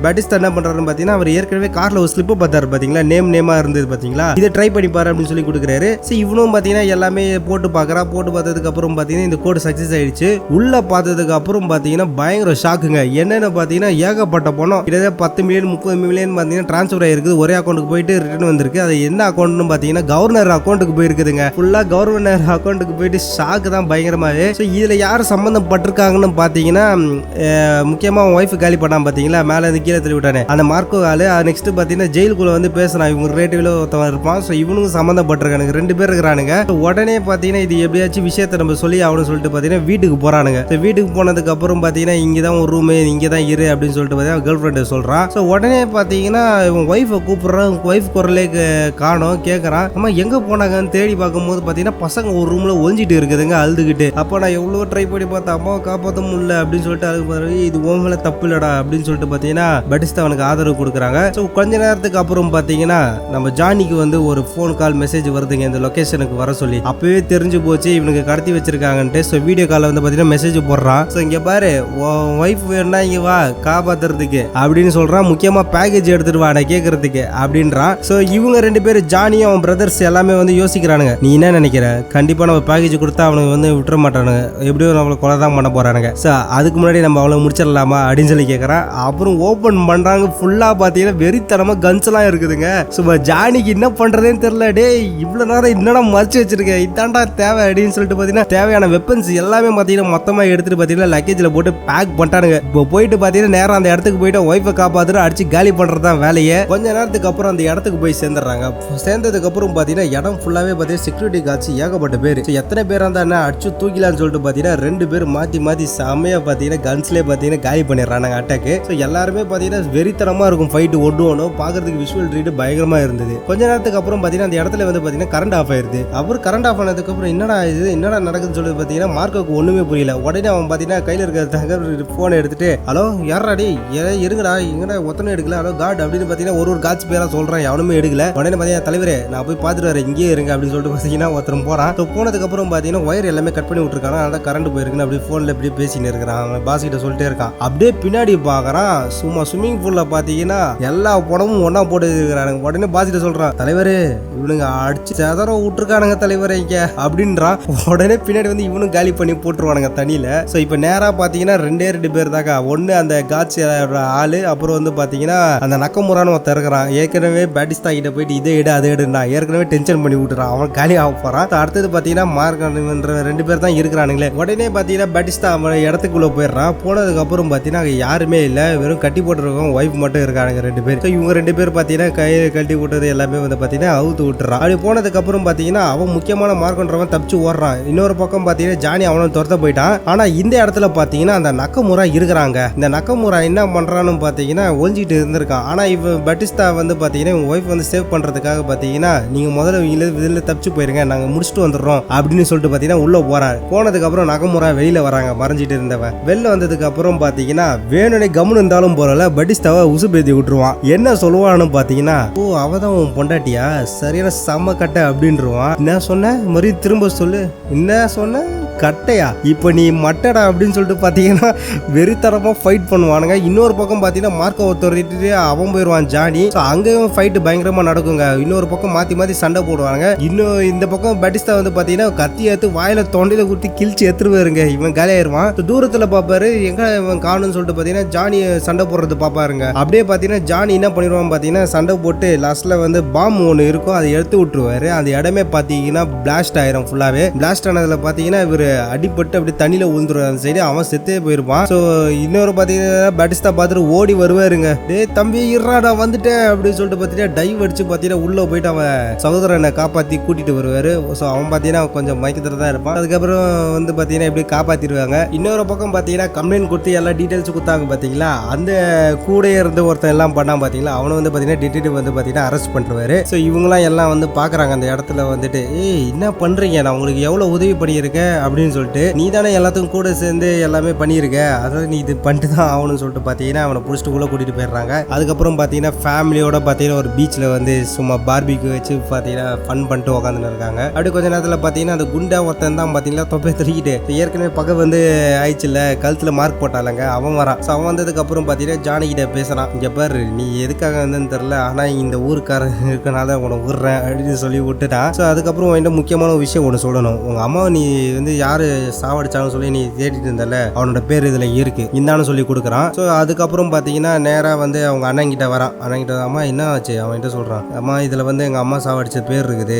பேட்டிஸ்தா என்ன பண்றாருன்னு பார்த்தீங்கன்னா அவர் ஏற்கனவே கார்ல ஒரு ஸ்லிப் பார்த்தாரு பார்த்தீங்களா, நேமா இருந்தது பார்த்தீங்களா, இதை ட்ரை பண்ணி பாரு அப்படின்னு சொல்லி கொடுக்குறாரு. ஸோ இவனும் பார்த்தீங்கன்னா எல்லாமே போட்டு பார்க்குறா. போட்டு பார்த்ததுக்கு அப்புறம் பார்த்தீங்கன்னா இந்த கோடு சக்ஸஸ் ஆயிடுச்சு. உள்ள பார்த்ததுக்கு அப்புறம் பார்த்தீங்கன்னா பயங்கர ஷாக்குங்க. என்னன்னு பார்த்தீங்கன்னா ஏகப்பட்ட பணம், கிட்டத்தட்ட 10 மில்லியன் 30 மில்லியன் பார்த்தீங்கன்னா டிரான்ஸ்ஃபர் ஆயிருக்குது. ஒரே அக்கௌண்ட்டுக்கு போயிட்டு ரிட்டர்ன் வந்திருக்கு. அது என்ன அக்கௌண்ட்னு பார்த்தீங்கன்னா கவர்னர் அக்கௌண்ட்டுக்கு போயிருக்குதுங்க. ஃபுல்லா கவர்னர் அக்கௌண்ட்டுக்கு போயிட்டு ஷாக்கு தான் பயங்கரமாவே. ஸோ இதுல யார் சம்பந்தப்பட்டிருக்காங்கன்னு பார்த்தீங்கன்னா முக்கியமா அவன் ஒய்ஃப் காலி பண்ணாம பார்த்தீங்களா, மேலே இருந்து கீழே தள்ளி விட்டானே அந்த மார்க்கோ ஆளு. நெக்ஸ்ட் பார்த்தீங்கன்னா ஜெயிலுக்குள்ள வந்து பேசுறான், இவங்க ரிலேட்டிவ்ல ஒருத்தவன் இருப்பான். ஸோ இவனுக்கு சம்மந்தப்பட்டிருக்கானுங்க, 2 பேர் இருக்கிறானுங்க. உடனே பார்த்தீங்கன்னா இது எப்படியாச்சும் விஷயத்தை நம்ம சொல்லி அவனு சொல்லிட்டு பார்த்தீங்கன்னா வீட்டுக்கு போறானுங்க. வீட்டுக்கு போனதுக்கு அப்புறம் பார்த்தீங்கன்னா இங்கே தான் ஒரு ரூமு, இங்கே தான் இரு அப்படின்னு சொல்லிட்டு பார்த்தீங்கன்னா கேர்ள் ஃப்ரெண்டு சொல்றான். ஸோ உடனே பார்த்தீங்கன்னா இவன் ஒய்ஃபை கூப்பிடுறான். ஒய்ஃப் குரலே காணோம். கேட்கறான், அம்மா எங்க போனாங்கன்னு தேடி பார்க்கும்போது பார்த்தீங்கன்னா பசங்க ஒரு ரூம்ல ஒழிஞ்சிட்டு இருக்குதுங்க அழுதுகிட்டு. அப்போ நான் எவ்வளோ ட்ரை பண்ணி பார்த்தேன், அம்மாவை காப்பாற்ற முடியல அப்படின்னு சொல்லிட்டு அதுக்கு இது உன் மேல தப்பு இல்லடா அப்படின்னு சொல்லிட்டு பார்த்தீங்கன்னா பேட்டிஸ்தா அவனுக்கு ஆதரவு கொடுக்குறான். கொடுக்குறாங்க. ஸோ கொஞ்ச நேரத்துக்கு அப்புறம் பார்த்தீங்கன்னா நம்ம ஜானிக்கு வந்து ஒரு ஃபோன் கால் மெசேஜ் வருதுங்க இந்த லொகேஷனுக்கு வர சொல்லி. அப்பவே தெரிஞ்சு போச்சு இவனுக்கு கடத்தி வச்சிருக்காங்கன்ட்டு. ஸோ வீடியோ காலில் வந்து பார்த்தீங்கன்னா மெசேஜ் போடுறான். ஸோ இங்கே பாரு ஒய்ஃப் வேணா இங்கே வா காப்பாத்துறதுக்கு அப்படின்னு சொல்றான். முக்கியமா பேக்கேஜ் எடுத்துட்டு வாடா கேட்கறதுக்கு அப்படின்றான். ஸோ இவங்க 2 பேரும் ஜானியும் அவன் பிரதர்ஸ் எல்லாமே வந்து யோசிக்கிறானுங்க. நீ என்ன நினைக்கிற? கண்டிப்பா நம்ம பேக்கேஜ் கொடுத்தா அவனுக்கு வந்து விட்டுற மாட்டானுங்க, எப்படியும் நம்மளை கொலை தான் பண்ண போறானுங்க. ஸோ அதுக்கு முன்னாடி நம்ம அவளை முடிச்சிடலாமா அப்படின்னு சொல்லி கேட்கறான். அப்புறம் ஓபன் பண்றாங்க. ஃபுல்லா பாத்தீங்கன்னா வெறித்தனமா கன்ஸ் எல்லாம் இருக்குதுங்க. சும்மா ஜானிக்கு என்ன பண்றதுன்னு தெரியல. டேய் இவ்வளவு நேரம் என்னடா மறைச்சு வச்சிருக்கேன், இதாண்டா தேவை அப்படின்னு சொல்லிட்டு பாத்தீங்கன்னா தேவையான வெப்பன்ஸ் எல்லாமே பாத்தீங்கன்னா மொத்தமா எடுத்துட்டு பாத்தீங்கன்னா லக்கேஜ்ல போட்டு பேக் பண்ணிட்டானுங்க. இப்போ போயிட்டு பாத்தீங்கன்னா நேரம் அந்த இடத்துக்கு போயிட்டு ஒய்ஃபை காப்பாத்துட்டு அடிச்சு காலி பண்றதுதான் வேலையே. கொஞ்ச நேரத்துக்கு அப்புறம் அந்த இடத்துக்கு போய் சேர்ந்துடுறாங்க. சேர்ந்ததுக்கு அப்புறம் பாத்தீங்கன்னா இடம் ஃபுல்லாவே பாத்தீங்கன்னா செக்யூரிட்டி காட்சி ஏகப்பட்ட பேர். எத்தனை பேர் இருந்தா என்ன அடிச்சு தூக்கிலான்னு சொல்லிட்டு பாத்தீங்கன்னா 2 பேர் மாத்தி செம்மையா பாத்தீங்கன்னா கன்ஸ்லேயே பாத்தீங்கன்னா காலி பண்ணிடுறாங்க அட்டாக்கு. ஸோ எல்லாருமே பாத்தீங்கன்னா வெறித்தனமா இருக்கும் ஃபைட் ஒன்றும் பாக்குறதுக்கு விஷுவல் ட்ரீட் பயங்கரமா இருந்தது. கொஞ்ச நேரத்துக்கு அப்புறம் பாத்தீங்கன்னா அந்த இடத்துல வந்து பாத்தீங்கன்னா கரண்ட் ஆஃப் ஆயிருது. அப்புறம் கரண்ட் ஆஃப் ஆனதுக்கு அப்புறம் என்னடா நடக்குதுன்னு சொல்லி பாத்தீங்கன்னா மார்க்கோக்கு ஒண்ணுமே புரியல. உடனே அவன் பாத்தீங்கன்னா கையில இருக்கிற போனை எடுத்துட்டு ஹலோ யாராடி இருங்கடா எங்கடா ஒத்தனை எடுக்கல, ஹலோ காட் அப்படின்னு பாத்தீங்கன்னா ஒரு காட்சி பேரா சொல்றான். எவனுமே எடுக்கல. உடனே பாத்தீங்கன்னா தலைவரே நான் போய் பாத்துட்டு வரேன் இங்கே இருங்க அப்படின்னு சொல்லிட்டு பாத்தீங்கன்னா ஒருத்தரும் போறான். போனதுக்கு அப்புறம் பாத்தீங்கன்னா ஒயர் எல்லாமே கட் பண்ணி விட்டுருக்காங்க. அதான் கரண்ட் போயிருக்குன்னு அப்படி போன்ல இப்படி பேசின்னு இருக்கிறான். அவன் பாஸ் கிட்ட சொல்லிட்டே இருக்கான். அப்படியே பின்னாடி பாக்குறான் சும்மா ஸ்விம்மிங் பூல்ல பாத்தீங்கன்னா எல்லா படமும் ஒன்னா போட்டு இருக்கிறானுங்க. உடனே பாஸ் கிட்ட சொல்றான் தலைவரே இவனுங்க அடிச்சு சேதர விட்டுருக்கானுங்க தலைவரே இங்க அப்படின்றான். உடனே பின்னாடி வந்து இவனும் காலி பண்ணி போட்டுருவானுங்க தண்ணியில. ஸோ இப்போ நேரா பாத்தீங்கன்னா 2 பேர் தாக்கா. ஒன்னு அந்த காட்சி ஆளு, அப்புறம் வந்து பாத்தீங்கன்னா அந்த நக்கமுறான்னு ஒருத்தர் இருக்கிறான். ஏற்கனவே பேட்டிஸ்தா கிட்ட போயிட்டு இதை எடு அதை எடுனா ஏற்கனவே டென்ஷன் பண்ணி விட்டுறான். அவன் காலி ஆக போறான். அடுத்தது பாத்தீங்கன்னா மார்க் 2 பேர் தான் இருக்கிறானுங்களே. உடனே பாத்தீங்கன்னா பேட்டிஸ்தா அவன் இடத்துக்குள்ள போயிடுறான். போனதுக்கு அப்புறம் பாத்தீங்கன்னா யாருமே இல்ல, வெறும் கட்டி போட்டுருக்கோம் ஒய்ஃப் மட்டும் இருக்கானுங்க 2 பேர். ஸோ இவங்க 2 பேர் பாத்தீங்கன்னா கையில கட்டி போட்டது எல்லாமே வந்து பாத்தீங்கன்னா அவுத்து விட்டுறான். அப்படி போனதுக்கு அப்புறம் பாத்தீங்கன்னா அவன் முக்கியமான மார்க்ன்றவன் தப்பிச்சு ஓடுறான். இன்னொரு பக்கம் பாத்தீங்கன்னா ஜானி அவனும் துரத்த போயிட்டான். ஆனா இந்த இடத்துல பாத்தீங்கன்னா அந்த நக்கமுறா இருக்கிறாங்க. இந்த நக்கமுறா என்ன பண்றான்னு பாத்தீங்கன்னா ஒழிஞ்சிட்டு இருந்திருக்கான். ஆனா இவன் பட்டிஸ்தா வந்து பாத்தீங்கன்னா இவன் ஒய்ஃப் வந்து சேவ் பண்றதுக்காக பாத்தீங்கன்னா நீங்க முதல்ல இதுல தப்பிச்சு போயிருங்க, நாங்க முடிச்சுட்டு வந்துடுறோம் அப்படின்னு சொல்லிட்டு பாத்தீங்கன்னா உள்ள போறான். போனதுக்கு அப்புறம் நக்கமுறா வெளியில வராங்க. மறைஞ்சிட்டு இருந்தவன் வெளில வந்ததுக்கு அப்புறம் பாத்தீங்கன்னா வேணுனே கம்முன்னு இருந்தாலும் போறல பட்டிஸ்தாவை உசுப்பேத்தி விட்டுருவான். என்ன சொல்லுவான்னு பாத்தீங்கன்னா ஓ அவதான் உன் பொண்டாட்டியா, சரியான செம்ம கட்டை அப்படின்றான். என்ன சொன்ன மறுபடியும் திரும்ப சொல்லு, என்ன சொன்ன கட்டையா, இப்போ நீ மட்டடா அப்படின்னு சொல்லிட்டு பாத்தீங்கன்னா வெறித்தரமா ஃபைட் பண்ணுவானுங்க. இன்னொரு பக்கம் பாத்தீங்கன்னா மார்க்கை ஒருத்தர் அவன் போயிடுவான் ஜானி. அங்கேயும் ஃபைட் பயங்கரமா நடக்குங்க. இன்னொரு பக்கம் மாத்தி சண்டை போடுவாங்க. இன்னும் இந்த பக்கம் பட்டிஸ்தா வந்து பாத்தீங்கன்னா கத்தி எடுத்து வாயில தொண்டையில குத்தி கிழிச்சு எடுத்துருவாருங்க. இவன் காலியாயிருவான். தூரத்துல பாப்பாரு எங்க இவன் காணும்னு சொல்லிட்டு பாத்தீங்கன்னா ஜானி சண்டை போடுறது பாப்பாருங்க. அப்படியே பாத்தீங்கன்னா ஜானி என்ன பண்ணிடுவான் பாத்தீங்கன்னா சண்டை போட்டு லாஸ்ட்ல வந்து பாம் ஒன்று இருக்கும் அதை எடுத்து விட்டுருவாரு. அந்த இடமே பாத்தீங்கன்னா பிளாஸ்ட் ஆயிரும். ஃபுல்லாவே பிளாஸ்ட் ஆனதுல பாத்தீங்கன்னா இவரு அடிபட்டு அப்படி தண்ணியில உழுந்துருவான். அந்த சைடு அவன் செத்தே போயிருப்பான். ஸோ இன்னொரு பாத்தீங்கன்னா பட்டிஸ்தா பார்த்துட்டு ஓடி வருவாருங்க. டே தம்பி இருறாடா வந்துட்டேன் அப்படின்னு சொல்லிட்டு பாத்தீங்கன்னா டைவ் அடிச்சு பாத்தீங்கன்னா உள்ள போயிட்டு அவன் சகோதரனை காப்பாத்தி கூட்டிட்டு வருவாரு. ஸோ அவன் பாத்தீங்கன்னா கொஞ்சம் மயக்கத்துல தான் இருப்பான். அதுக்கப்புறம் வந்து பாத்தீங்கன்னா இப்படி காப்பாத்திடுவாங்க. இன்னொரு பக்கம் பாத்தீங்கன்னா கம்ப்ளைண்ட் கொடுத்து எல்லா டீடைல்ஸ் கொடுத்தாங்க பாத்தீங்களா. அந்த கூட இருந்து ஒருத்தன் எல்லாம் பண்ணான் பாத்தீங்களா. அவனை வந்து பாத்தீங்கன்னா டிடெக்டிவ் வந்து பாத்தீங்கன்னா அரெஸ்ட் பண்ணிருவாரு. ஸோ இவங்கலாம் எல்லாம் வந்து பாக்குறாங்க அந்த இடத்துல வந்துட்டு ஏய் என்ன பண்றீங்க, நான் உங்களுக்கு எவ்வளவு உதவி பண்ணியிருக்கேன் அப்படின்னு சொல்லிட்டு, நீ தானே எல்லாத்துக்கும் கூட சேர்ந்து எல்லாமே பண்ணியிருக்க, அதாவது நீ இது பண்ணிட்டு தான் ஆகணும்னு சொல்லிட்டு பார்த்தீங்கன்னா அவனை பிடிச்சிட்டு உள்ள கூட்டிட்டு போயிடுறாங்க. அதுக்கப்புறம் பார்த்தீங்கன்னா ஃபேமிலியோட பார்த்தீங்கன்னா ஒரு பீச்சில் வந்து சும்மா பார்பிக்யூ வச்சு பார்த்தீங்கன்னா ஃபன் பண்ணிட்டு உட்காந்துன்னு இருக்காங்க. அப்படி கொஞ்ச நேரத்தில் பார்த்தீங்கன்னா அந்த குண்டா ஒருத்தன் தான் பார்த்தீங்கன்னா தொப்பை தூக்கிட்டு ஏற்கனவே பகை வந்து ஆயிடுச்சுல கழுத்தில் மார்க் போட்டாலங்க அவன் வரான். ஸோ அவன் வந்ததுக்கு அப்புறம் பார்த்தீங்கன்னா ஜானி கிட்ட பேசுறான். இங்கே பாரு நீ எதுக்காக வந்தேன்னு தெரில, ஆனால் இந்த ஊருக்காரன் இருக்கனால உன விடுறேன் அப்படின்னு சொல்லி விட்டுட்டான். ஸோ அதுக்கப்புறம் வந்து முக்கியமான ஒரு விஷயம் ஒன்று சொல்லணும். உங்கள் அம்மாவை நீ வந்து யாரு சாவடிச்சாலும் சொல்லி நீ தேடிட்டு இருந்தல அவனோட பேர் இதுல இருக்கு இந்தான்னு சொல்லி கொடுக்குறான். ஸோ அதுக்கப்புறம் பார்த்தீங்கன்னா நேராக வந்து அவங்க அண்ணன் கிட்ட வரான். அண்ணன் கிட்ட அம்மா என்ன ஆச்சு அவன்கிட்ட சொல்றான். அம்மா இதுல வந்து எங்க அம்மா சாவடிச்ச பேர் இருக்குது,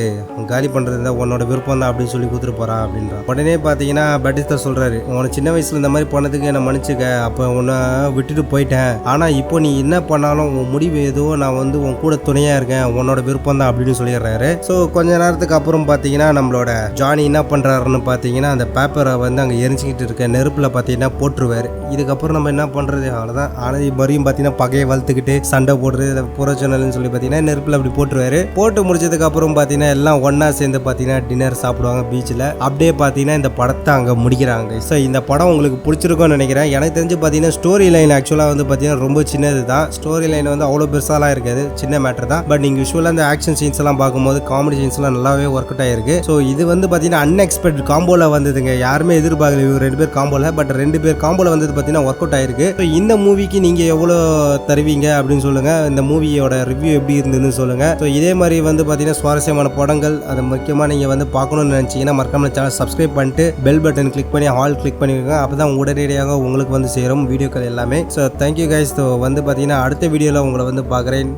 காலி பண்றது உன்னோட விருப்பம் தான் அப்படின்னு சொல்லி கொடுத்துட்டு போறான் அப்படின்றான். உடனே பார்த்தீங்கன்னா பட்டிஸ்தா சொல்றாரு உன சின்ன வயசுல இந்த மாதிரி பண்ணதுக்கு என்ன மன்னிச்சுக்க, அப்போ உன்னை விட்டுட்டு போயிட்டேன், ஆனா இப்போ நீ என்ன பண்ணாலும் உன் முடிவு எதுவோ நான் வந்து உன் கூட துணையா இருக்கேன், உன்னோட விருப்பம் தான் அப்படின்னு சொல்லிடுறாரு. ஸோ கொஞ்ச நேரத்துக்கு அப்புறம் பார்த்தீங்கன்னா நம்மளோட ஜானி என்ன பண்றாருன்னு பார்த்தீங்கன்னா அந்த பேப்பரை வந்து அங்கே எரிஞ்சிக்கிட்டு இருக்க நெருப்பில் பார்த்தீங்கன்னா போட்டுருவார். இதுக்கப்புறம் நம்ம என்ன பண்ணுறது, அவ்வளோதான். ஆனால் மறுபடியும் பார்த்தீங்கன்னா பகையை வளர்த்துக்கிட்டு சண்டை போடுறது புறச்சொன்னல்னு சொல்லி பார்த்தீங்கன்னா நெருப்பில் அப்படி போட்டுருவாரு. போட்டு முடிச்சதுக்கப்புறம் பார்த்தீங்கன்னா எல்லாம் ஒன்றா சேர்ந்து பார்த்தீங்கன்னா டின்னர் சாப்பிடுவாங்க பீச்சில். அப்படியே பார்த்தீங்கன்னா இந்த படத்தை அங்கே முடிக்கிறாங்க. ஸோ இந்த படம் உங்களுக்கு பிடிச்சிருக்கும்னு நினைக்கிறேன். எனக்கு தெரிஞ்சு பார்த்தீங்கன்னா ஸ்டோரி லைன் ஆக்சுவலாக வந்து பார்த்தீங்கன்னா ரொம்ப சின்னது தான். ஸ்டோரி லைன் வந்து அவ்வளோ பெருசாலாம் இருக்காது, சின்ன மேட்டர் தான். பட் நீங்கள் யூஸ்வலாக அந்த ஆக்ஷன் சீன்ஸ் எல்லாம் பார்க்கும்போது காமெடி சீன்ஸ்லாம் நல்லாவே ஒர்க் அவுட் ஆயிருக்கு. ஸோ இது வந்து பார்த்தீங்கன்னா அன்எக்ஸ்பெக்டட் காம்போல வந்ததுங்க. யாருமே எதிர்பார்க்கல இவங்க 2 பேர் காம்போல. பட் 2 பேர் காம்போல வந்தது பார்த்தீங்கன்னா ஒர்க் அவுட் ஆயிருக்கு. ஸோ இந்த மூவிக்கு நீங்கள் எவ்வளோ தருவீங்க அப்படின்னு சொல்லுங்கள். இந்த மூவியோட ரிவ்யூ எப்படி இருந்ததுன்னு சொல்லுங்கள். ஸோ இதே மாதிரி வந்து பார்த்தீங்கன்னா சுவாரஸ்யமான படங்கள் அதை முக்கியமாக நீங்கள் வந்து பார்க்கணும்னு நினச்சிங்கன்னா மறக்காம சேனல் சப்ஸ்கிரைப் பண்ணிட்டு பெல் பட்டன் கிளிக் பண்ணி ஆல் கிளிக் பண்ணிக்கோங்க. அப்போ தான் உடனடியாக உங்களுக்கு வந்து சேரும் வீடியோக்கள் எல்லாமே. So thank you guys. ஸோ வந்து பார்த்தீங்கன்னா அடுத்த வீடியோவில் உங்களை வந்து பார்க்குறேன்.